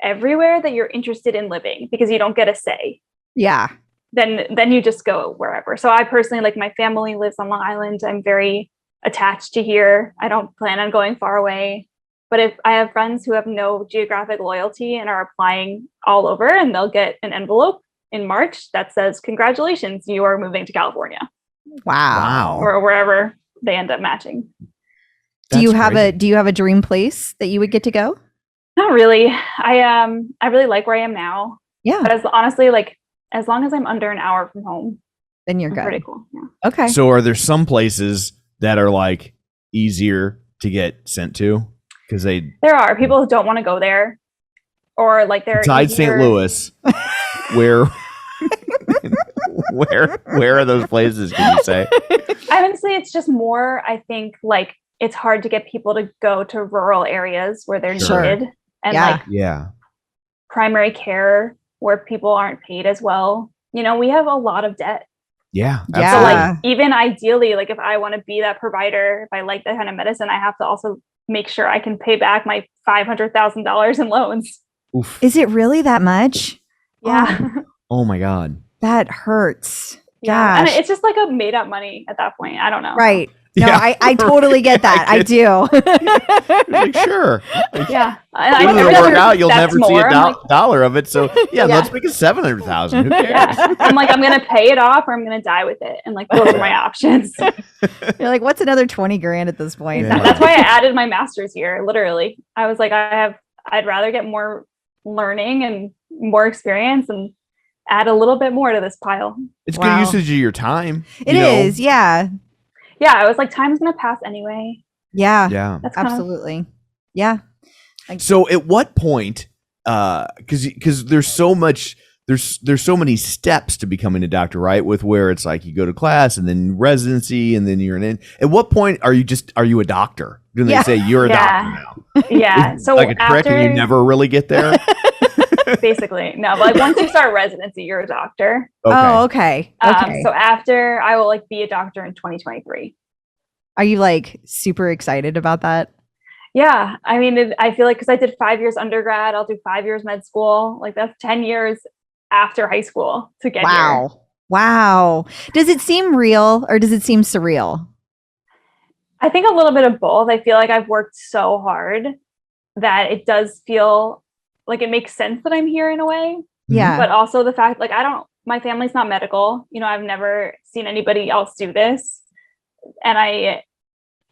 everywhere that you're interested in living because you don't get a say. Yeah. Then you just go wherever. So I personally, my family lives on Long Island. I'm very attached to here. I don't plan on going far away. But if I have friends who have no geographic loyalty and are applying all over, and they'll get an envelope in March that says, "Congratulations, you are moving to California." Wow. Or wherever they end up matching. Do you have a dream place that you would get to go? Not really. I really like where I am now. Yeah. But honestly, as long as I'm under an hour from home, then you're good. Pretty cool. Yeah. Okay. So are there some places that are easier to get sent to? Because there are people who don't want to go there, or they're besides St. Louis, where are those places? Can you say? Honestly, it's just more. I think it's hard to get people to go to rural areas where they're needed, and primary care where people aren't paid as well. We have a lot of debt. Yeah. So even ideally, if I want to be that provider, if I like that kind of medicine, I have to also make sure I can pay back my $500,000 in loans. Oof. Is it really that much? Yeah. Oh my God. That hurts. Yeah. Gosh. And it's just a made up money at that point. I don't know. Right. No, Yeah. I totally get that. I do. Sure. Yeah. It doesn't work out. You'll never see a I'm dollar of it. So let's make it 700,000. Who cares? yeah. I'm I'm going to pay it off or I'm going to die with it. And those are my options. You're like, what's another 20 grand at this point? Yeah. That's why I added my master's year. Literally. I was I'd rather get more learning and more experience and add a little bit more to this pile. It's good usage of your time. It is. Yeah. Yeah. I was time's going to pass anyway. Yeah. Yeah. That's Absolutely. Yeah. So at what point, because there's so much, there's so many steps to becoming a doctor, right? With where it's you go to class and then residency and then you're at what point are you a doctor? Do they say you're a doctor now? Yeah. So a trick and you never really get there? basically. No, but like once you start residency, you're a doctor. Oh, okay. Okay. So after, I will like be a doctor in 2023. Are you like super excited about that? Yeah. I mean, I feel like because I did 5 years undergrad, I'll do 5 years med school. Like that's 10 years after high school to get here. Wow. Does it seem real or does it seem surreal? I think a little bit of both. I feel like I've worked so hard that it does feel like it makes sense that I'm here in a way. Yeah. But also the fact, like, my family's not medical. You know, I've never seen anybody else do this. And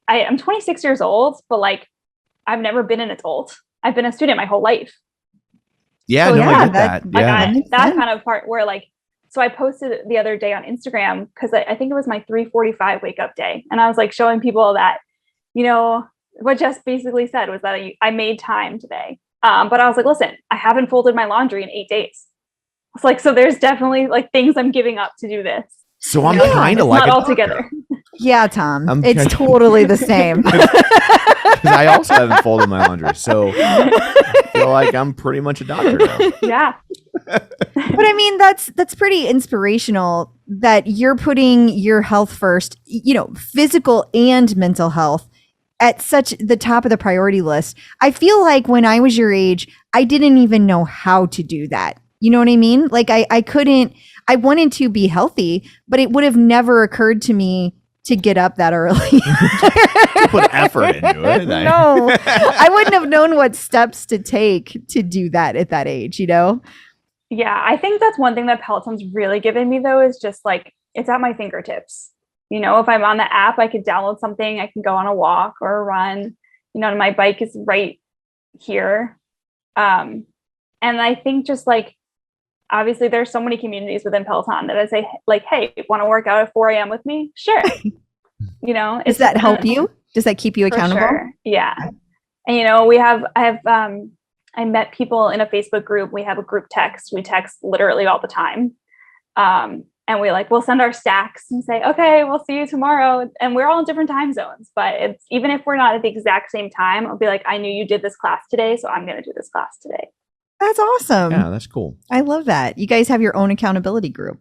I'm 26 years old, but like, I've never been an adult. I've been a student my whole life. Yeah, So no, I get that- that. Like Yeah. that kind of part where like, so I posted the other day on Instagram because I think it was my 3:45 wake up day. And I was like showing people that, you know, what Jess basically said was that I made time today. But I was like, listen, I haven't folded my laundry in 8 days. It's like, so there's definitely like things I'm giving up to do this. So I'm You know, kind of it's like not a all doctor. together. Yeah, Tom. I'm It's kind- totally the same. 'Cause I also haven't folded my laundry. So I feel like I'm pretty much a doctor now. Yeah. But I mean, that's pretty inspirational that you're putting your health first, you know, physical and mental health at such the top of the priority list. I feel like when I was your age, I didn't even know how to do that. You know what I mean? Like I wanted to be healthy, but it would have never occurred to me to get up that early. Put effort into it. No, I wouldn't have known what steps to take to do that at that age, you know? Yeah. I think that's one thing that Peloton's really given me though, is just like, it's at my fingertips. You know, if I'm on the app, I could download something, I can go on a walk or a run, you know, and my bike is right here. And I think just like, obviously there's so many communities within Peloton that I say like, hey, want to work out at 4 a.m. with me? Sure. You know, Does that help you? Does that keep you For accountable? sure. Yeah. And you know, I met people in a Facebook group. We have a group text. We text literally all the time. And we'll send our stacks and say, okay, we'll see you tomorrow. And we're all in different time zones, but it's even if we're not at the exact same time, I'll be like, I knew you did this class today, so I'm going to do this class today. That's awesome. Yeah, that's cool. I love that. You guys have your own accountability group.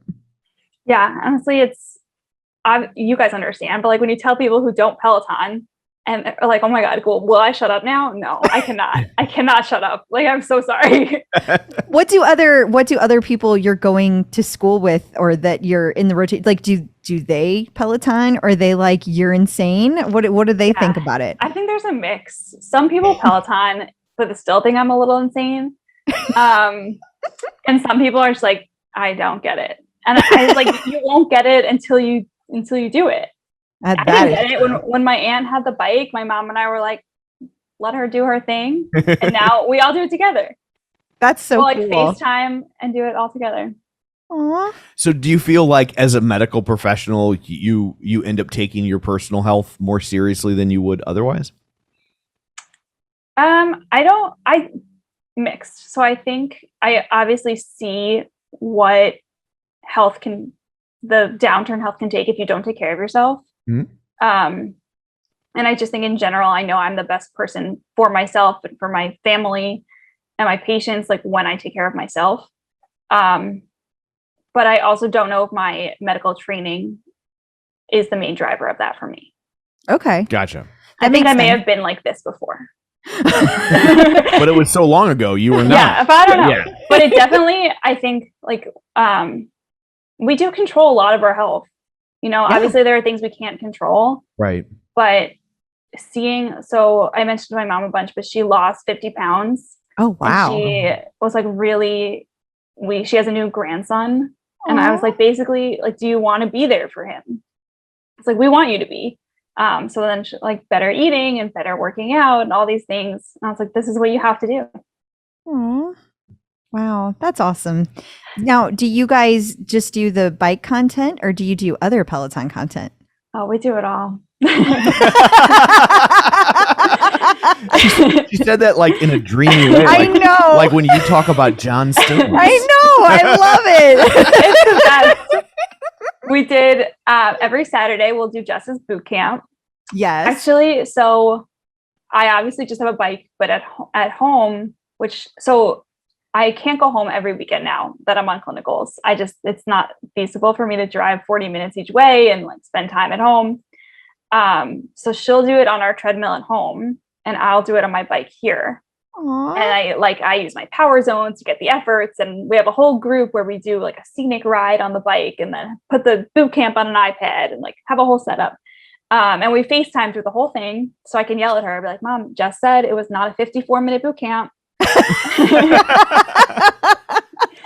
Yeah. Honestly, you guys understand, but like when you tell people who don't Peloton and are like, oh my God, cool, will I shut up now? No, I cannot. I cannot shut up. Like, I'm so sorry. What do other people you're going to school with or that you're in the rotation, like do they Peloton or are they like, you're insane? What do they think about it? I think there's a mix. Some people Peloton, but they still think I'm a little insane. And some people are just like, I don't get it. And I was like, you won't get it until you do it. I didn't get it when my aunt had the bike. My mom and I were like, let her do her thing, and now we all do it together. That's so we'll like cool. FaceTime and do it all together. Aww. So do you feel like as a medical professional, you end up taking your personal health more seriously than you would otherwise? I mixed. So I think I obviously see what the downturn health can take if you don't take care of yourself. Mm-hmm. And I just think in general, I know I'm the best person for myself and for my family and my patients, like when I take care of myself. But I also don't know if my medical training is the main driver of that for me. Okay. Gotcha. I think I may sense. have been like this before. But it was so long ago, you were not. Yeah, if I don't know. Yeah. But it definitely, I think like we do control a lot of our health. You know, obviously there are things we can't control. Right. But so I mentioned my mom a bunch, but she lost 50 pounds. Oh, wow. And she was like she has a new grandson. And I was like, basically, like, do you want to be there for him? It's like, we want you to be. So then she, like better eating and better working out and all these things. And I was like, this is what you have to do. Aww. Wow, that's awesome. Now, do you guys just do the bike content or do you do other Peloton content? Oh, we do it all. She said that like in a dreamy way. I Like, know. like when you talk about John Stamos. I know. I love it. It's the best. We did every Saturday we'll do Jess's boot camp. Yes. Actually, so I obviously just have a bike, but at home, so I can't go home every weekend now that I'm on clinicals. It's not feasible for me to drive 40 minutes each way and like spend time at home. So she'll do it on our treadmill at home and I'll do it on my bike here. Aww. And I use my power zones to get the efforts. And we have a whole group where we do like a scenic ride on the bike and then put the boot camp on an iPad and like have a whole setup. And we FaceTime through the whole thing. So I can yell at her and be like, Mom, Jess said it was not a 54-minute boot camp.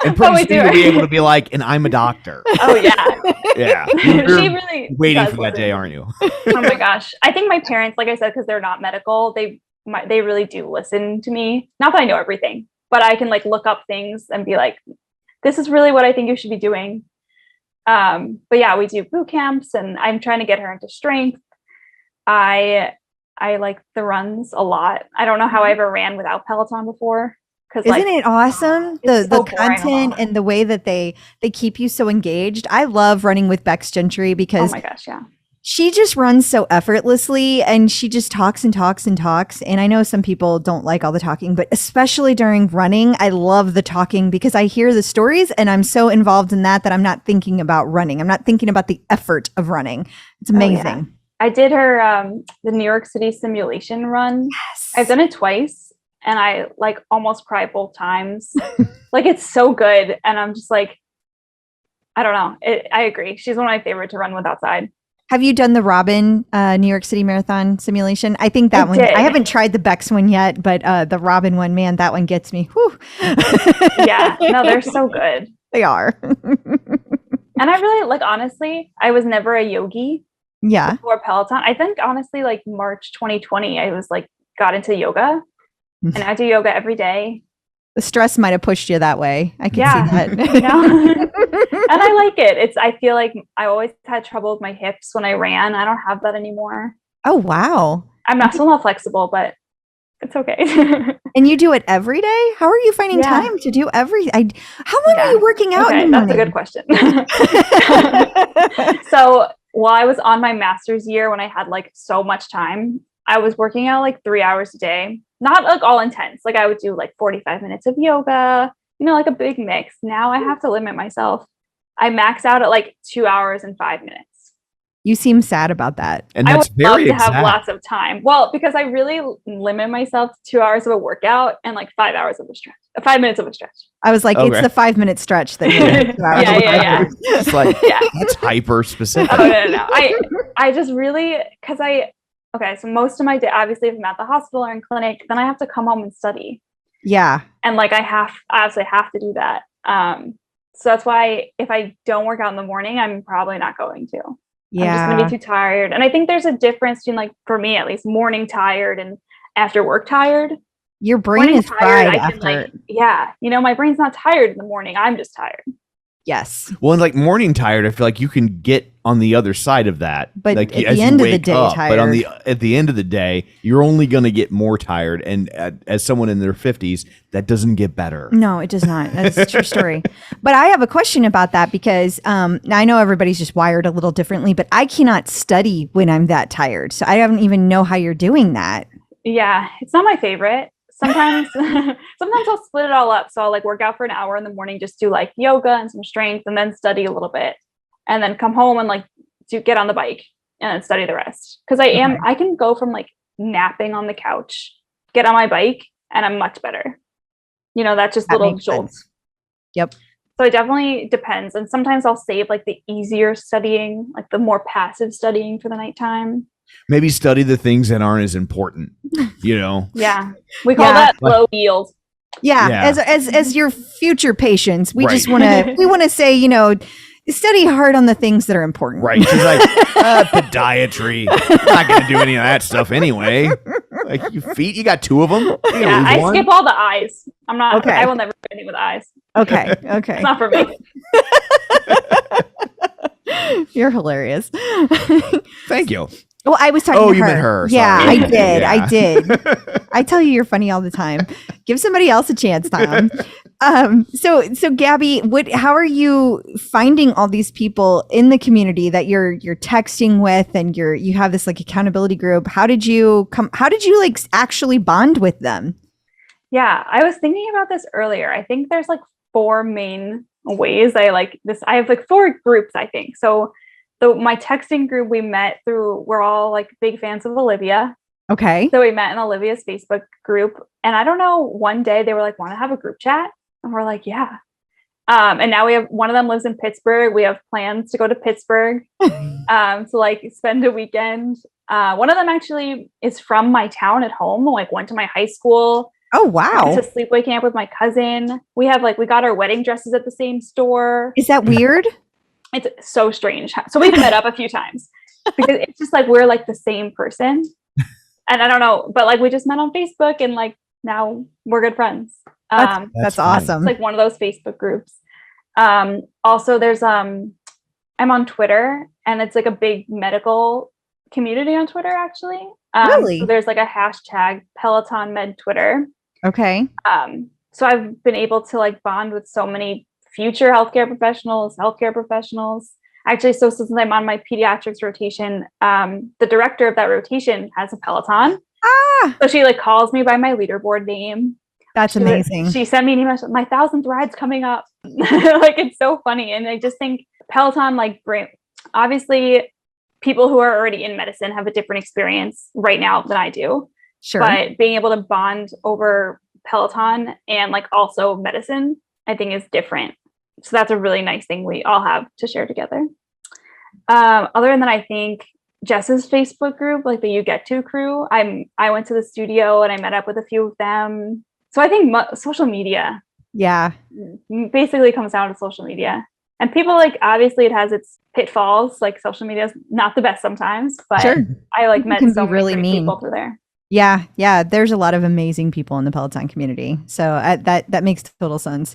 And pretty soon you'll be able to be like, and I'm a doctor. Oh yeah. Yeah. She really waiting for listen. that day, aren't you? Oh my gosh. I think my parents, like I said, because they're not medical, they really do listen to me. Not that I know everything, but I can like look up things and be like, this is really what I think you should be doing. But yeah, we do boot camps and I'm trying to get her into strength. I like the runs a lot. I don't know how I ever ran without Peloton before. Isn't it awesome? The so content and the way that they keep you so engaged. I love running with Bex Gentry because oh my gosh, yeah. She just runs so effortlessly and she just talks and talks and talks. And I know some people don't like all the talking, but especially during running, I love the talking because I hear the stories and I'm so involved in that I'm not thinking about running. I'm not thinking about the effort of running. It's amazing. Oh, yeah. I did her the New York City simulation run. Yes. I've done it twice and I like almost cried both times. Like it's so good. And I'm just like, I don't know. I agree. She's one of my favorite to run with outside. Have you done the Robin New York City Marathon simulation? I think that one, I haven't tried the Bex one yet, but the Robin one, man, that one gets me. Whew. Yeah, no, they're so good. They are. And I really like, honestly, I was never a yogi. Yeah. Before Peloton. I think honestly, like March 2020, I was like, got into yoga and I do yoga every day. The stress might have pushed you that way. I can see that. You know? And I like it. I feel like I always had trouble with my hips when I ran. I don't have that anymore. Oh, wow. I'm still not flexible, but it's okay. And you do it every day? How are you finding time to do how long are you working out? Okay, that's a good question. So while I was on my master's year, when I had like so much time, I was working out like 3 hours a day. Not like all intense. Like I would do like 45 minutes of yoga, you know, like a big mix. Now I have to limit myself. I max out at like 2 hours and 5 minutes. You seem sad about that. And that's I would very love to exact. have lots of time. Well, because I really limit myself to 2 hours of a workout and like 5 hours of a stretch, 5 minutes of a stretch. I was like, It's the 5 minute stretch that yeah. It's like, that's hyper specific. Oh, no. I just really, so most of my day, obviously if I'm at the hospital or in clinic, then I have to come home and study. Yeah. And like I absolutely have to do that. So that's why if I don't work out in the morning, I'm probably not going to. Yeah. I'm just going to be too tired. And I think there's a difference between, like, for me at least, morning tired and after work tired. Your brain is fried after. You know, my brain's not tired in the morning. I'm just tired. Yes. Well, and like morning tired, I feel like you can get on the other side of that. But like, at the end of the day, tired. But at the end of the day, you're only going to get more tired. And as someone in their 50s, that doesn't get better. No, it does not. That's a true story. But I have a question about that because I know everybody's just wired a little differently, but I cannot study when I'm that tired. So I don't even know how you're doing that. Yeah, it's not my favorite. Sometimes I'll split it all up. So I'll like work out for an hour in the morning, just do like yoga and some strength and then study a little bit and then come home and like get on the bike and then study the rest. Cause I can go from like napping on the couch, get on my bike and I'm much better. You know, that's just little jolts. Sense. Yep. So it definitely depends. And sometimes I'll save like the easier studying, like the more passive studying for the nighttime. Maybe study the things that aren't as important, you know? Yeah. We call that low yield. Yeah. As your future patients, we just want to say, you know, study hard on the things that are important. Right. She's like, podiatry. I'm not going to do any of that stuff anyway. Like your feet, you got two of them. Yeah, I skip all the eyes. I'm not, okay. I will never do anything with eyes. Okay. It's not for me. You're hilarious. Thank you. Well, I was talking to her. Oh, you meant her. Yeah, Sorry. I did. Yeah. I did. I tell you, you're funny all the time. Give somebody else a chance, Tom. So Gabby, how are you finding all these people in the community that you're texting with, and you have this like accountability group? How did you like actually bond with them? Yeah, I was thinking about this earlier. I think there's like 4 main ways I like this. I have like 4 groups, I think. So my texting group we met through, we're all like big fans of Olivia. Okay. So we met in Olivia's Facebook group. And I don't know, one day they were like, want to have a group chat? And we're like, yeah. And now we have, one of them lives in Pittsburgh. We have plans to go to Pittsburgh to like spend a weekend. One of them actually is from my town at home, like went to my high school. Oh, wow. Went to sleepaway camp with my cousin. We have like, we got our wedding dresses at the same store. Is that weird? It's so strange. So we've met up a few times because it's just like, we're like the same person. And I don't know, but like we just met on Facebook and like now we're good friends. That's awesome. It's like one of those Facebook groups. Also there's, I'm on Twitter and it's like a big medical community on Twitter actually. Really? So there's like a hashtag Peloton Med Twitter. Okay. So I've been able to like bond with so many future healthcare professionals. Actually, so since I'm on my pediatrics rotation, the director of that rotation has a Peloton. So she like calls me by my leaderboard name. That's amazing. She sent me an email, my 1,000th ride's coming up. Like, it's so funny. And I just think Peloton, like, obviously people who are already in medicine have a different experience right now than I do. Sure. But being able to bond over Peloton and like also medicine, I think is different. So that's a really nice thing we all have to share together. Other than that, I think Jess's Facebook group, like the You Get To crew, I went to the studio and I met up with a few of them. So I think social media, basically comes down to social media. And people like, obviously it has its pitfalls. Like social media is not the best sometimes, but sure. I like met so really many great mean people through there. Yeah. There's a lot of amazing people in the Peloton community. So that makes total sense.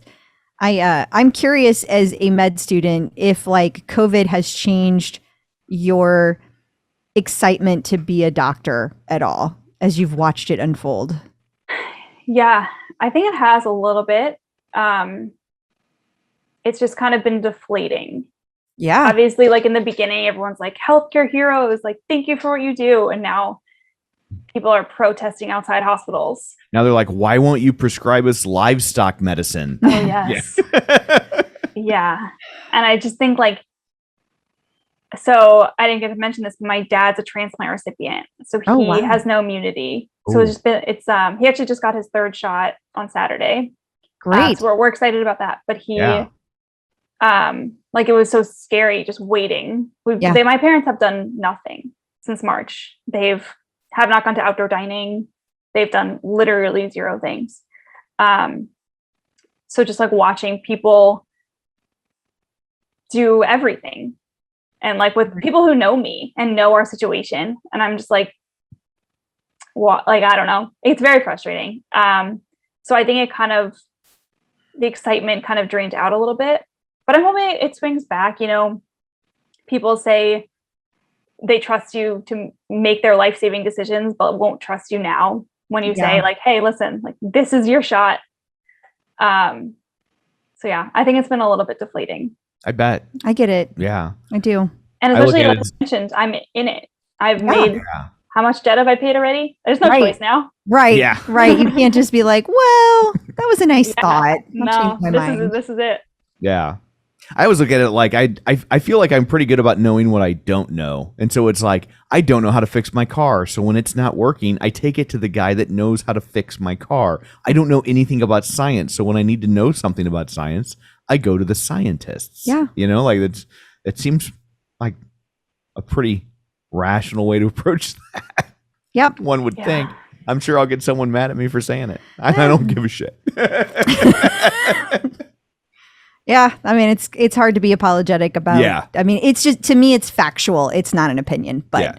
I'm curious as a med student if like COVID has changed your excitement to be a doctor at all as you've watched it unfold. Yeah, I think it has a little bit. It's just kind of been deflating. Yeah. Obviously, like in the beginning, everyone's like healthcare heroes, like thank you for what you do. And now people are protesting outside hospitals. Now they're like, why won't you prescribe us livestock medicine? Oh, yes. Yeah. And I just think like, so I didn't get to mention this, but my dad's a transplant recipient. So he has no immunity. So it's just been, he actually just got his 3rd shot on Saturday. Great. So we're excited about that. But like it was so scary just waiting. My parents have done nothing since March. Have not gone to outdoor dining. They've done literally 0 things. So just like watching people do everything and like with people who know me and know our situation. And I'm just like, what? Like, I don't know. It's very frustrating. So I think the excitement kind of drained out a little bit, but I'm hoping it swings back. You know, people say they trust you to make their life-saving decisions, but won't trust you now when you say like, hey, listen, like this is your shot. So yeah, I think it's been a little bit deflating. I bet. I get it. Yeah. I do. And especially like I mentioned, I'm in it. I've made, how much debt have I paid already? There's no choice now. Right. Yeah. Right. You can't just be like, well, that was a nice thought. No, this is it. Yeah. I always look at it like I feel like I'm pretty good about knowing what I don't know. And so it's like, I don't know how to fix my car. So when it's not working, I take it to the guy that knows how to fix my car. I don't know anything about science. So when I need to know something about science, I go to the scientists. Yeah. You know, like it seems like a pretty rational way to approach that. Yep. One would think. I'm sure I'll get someone mad at me for saying it. I don't give a shit. Yeah, I mean, it's hard to be apologetic about. Yeah. I mean, it's just, to me, it's factual. It's not an opinion. But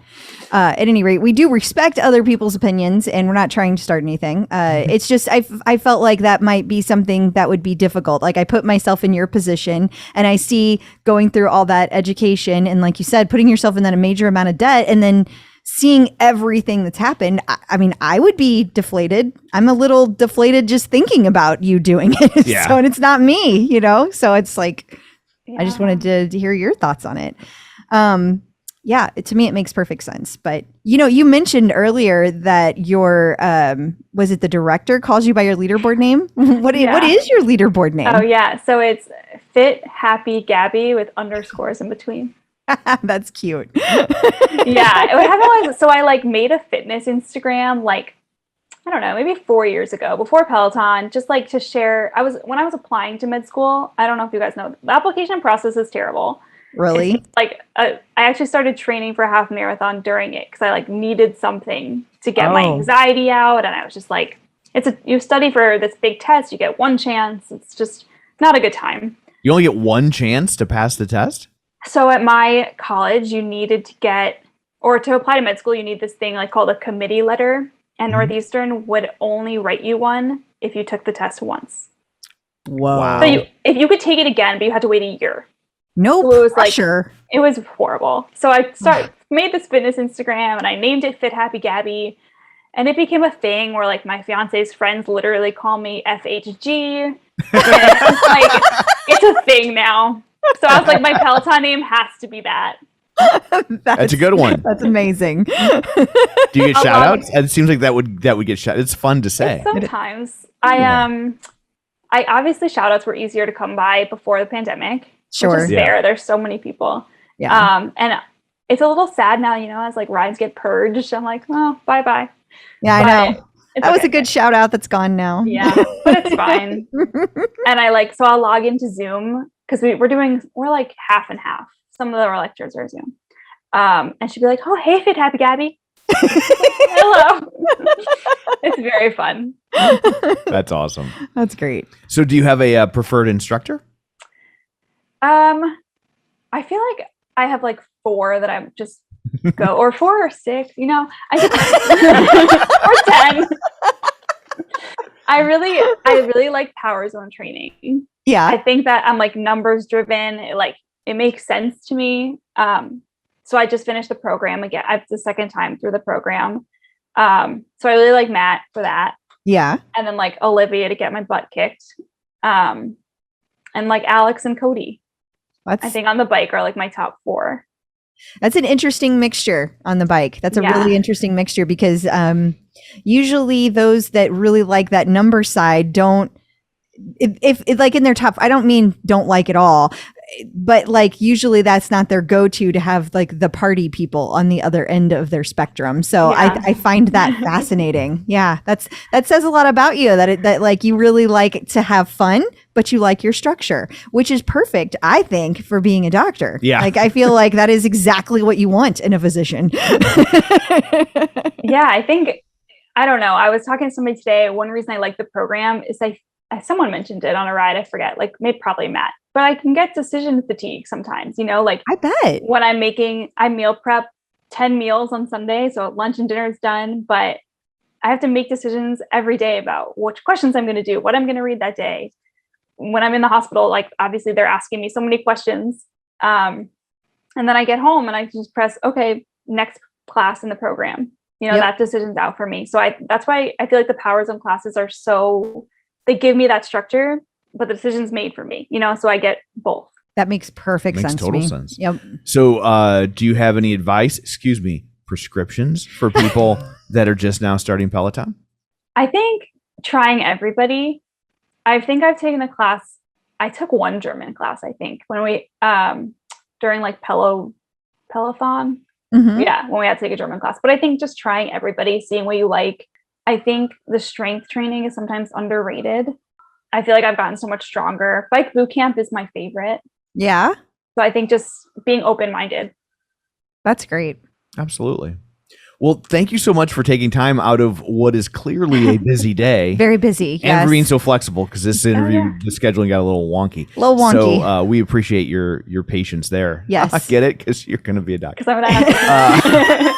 at any rate, we do respect other people's opinions, and we're not trying to start anything. It's just, I felt like that might be something that would be difficult. Like, I put myself in your position, and I see going through all that education, and like you said, putting yourself in that a major amount of debt, and then seeing everything that's happened. I mean, I would be deflated. I'm a little deflated just thinking about you doing it. Yeah. So, and it's not me, you know? So it's like, I just wanted to hear your thoughts on it. Yeah, to me, it makes perfect sense. But, you mentioned earlier that your, was it the director calls you by your leaderboard name? What is your leaderboard name? Oh, yeah. So it's Fit Happy Gabby with underscores in between. That's cute. Yeah. What happened was, so I made a fitness Instagram, I don't know, maybe 4 years ago before Peloton, just to share. When I was applying to med school, I don't know if you guys know, the application process is terrible. Really? I actually started training for a half marathon during it because I needed something to get my anxiety out. And I was just you study for this big test, you get one chance. It's just not a good time. You only get one chance to pass the test? So at my college, you needed to get, or to apply to med school, you need this thing called a committee letter. And Northeastern would only write you one if you took the test once. Whoa. Wow. So if you could take it again, but you had to wait a year. No So it was pressure. it was horrible. So I made this fitness Instagram and I named it Fit Happy Gabby. And it became a thing where my fiance's friends literally call me FHG. It's a thing now. So I was my Peloton name has to be that. That's a good one. That's amazing. Do you get shout outs? It seems like that would get shout. It's fun to say. Sometimes. I obviously shout outs were easier to come by before the pandemic. Sure. Which is fair. There's so many people. Yeah. And it's a little sad now, as rides get purged. I'm oh, bye. Yeah, I know. That was okay. a good shout out that's gone now. Yeah, but it's fine. And so I'll log into Zoom because we're half and half. Some of our lectures are Zoom. And she'd be oh, hey, Fit Happy Gabby. Hello. It's very fun. That's awesome. That's great. So do you have a preferred instructor? I feel I have 4 that I'm just go, or 4 or 6, or 10. I really like power zone training. Yeah. I think that I'm numbers driven. It makes sense to me. So I just finished the program again. It's the second time through the program. So I really like Matt for that. Yeah. And then Olivia to get my butt kicked. And Alex and Cody. I think on the bike are my top 4. That's an interesting mixture on the bike. That's a really interesting mixture because usually those that really like that number side don't, if in their top, I don't mean don't like it all, but usually that's not their go-to to have the party people on the other end of their spectrum. So I find that fascinating. Yeah, that says a lot about you that you really like to have fun, but you like your structure, which is perfect, I think, for being a doctor. Yeah. I feel like that is exactly what you want in a physician. Yeah, I think, I don't know. I was talking to somebody today. One reason I like the program is someone mentioned it on a ride. I forget, probably Matt, but I can get decision fatigue sometimes, I bet when I meal prep 10 meals on Sunday. So lunch and dinner is done, but I have to make decisions every day about which questions I'm going to do, what I'm going to read that day. When I'm in the hospital, obviously they're asking me so many questions. And then I get home and I just press, okay, next class in the program, that decision's out for me. So that's why I feel the power zone classes are they give me that structure, but the decision's made for me, so I get both. that makes perfect sense. Makes total to me. sense. Yep. So do you have any advice, prescriptions for people that are just now starting Peloton? I think trying everybody. I think I've taken a class. I took one German class, I think, when we during Peloton. Mm-hmm. Yeah, when we had to take a German class. But I think just trying everybody, seeing what you like. I think the strength training is sometimes underrated. I feel I've gotten so much stronger. Bike boot camp is my favorite. Yeah. So I think just being open-minded. That's great. Absolutely. Well, thank you so much for taking time out of what is clearly a busy day. Very busy. And for being so flexible, because this interview, the scheduling got a little wonky. So we appreciate your patience there. Yes. I get it, because you're going to be a doctor. Because I'm going to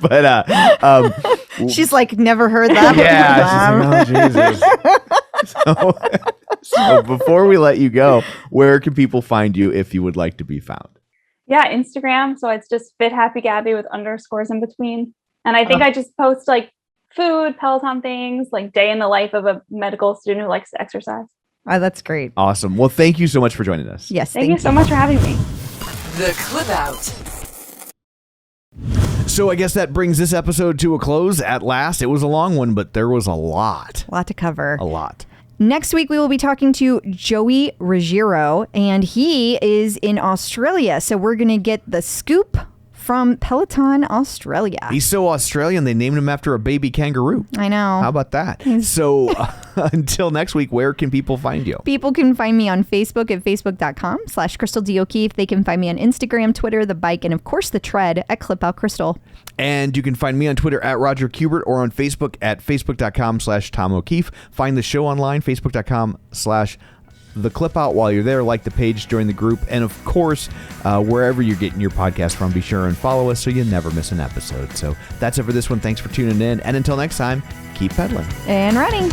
But she's never heard that. Yeah. She's oh, Jesus. So before we let you go, where can people find you if you would like to be found? Yeah, Instagram. So it's just Fit Happy Gabby with underscores in between. And I think I just post food, Peloton things, day in the life of a medical student who likes to exercise. Oh, that's great. Awesome. Well, thank you so much for joining us. Yes. Thank you so much for having me. The Clip Out. So I guess that brings this episode to a close at last. It was a long one, but there was a lot. A lot to cover. A lot. Next week, we will be talking to Joey Ruggiero, and he is in Australia. So we're going to get the scoop from Peloton Australia. He's so Australian, they named him after a baby kangaroo. I know. How about that? So until next week, where can people find you? People can find me on Facebook at facebook.com/Crystal D. O'Keefe. They can find me on Instagram, Twitter, The Bike, and of course the Tread at Clip Out Crystal. And you can find me on Twitter at Roger Kubert or on Facebook at facebook.com/Tom O'Keefe. Find the show online, facebook.com/The Clip Out. While you're there, like the page, join the group, and of course, wherever you're getting your podcast from, be sure and follow us so you never miss an episode. So that's it for this one. Thanks for tuning in, and until next time, keep pedaling And running.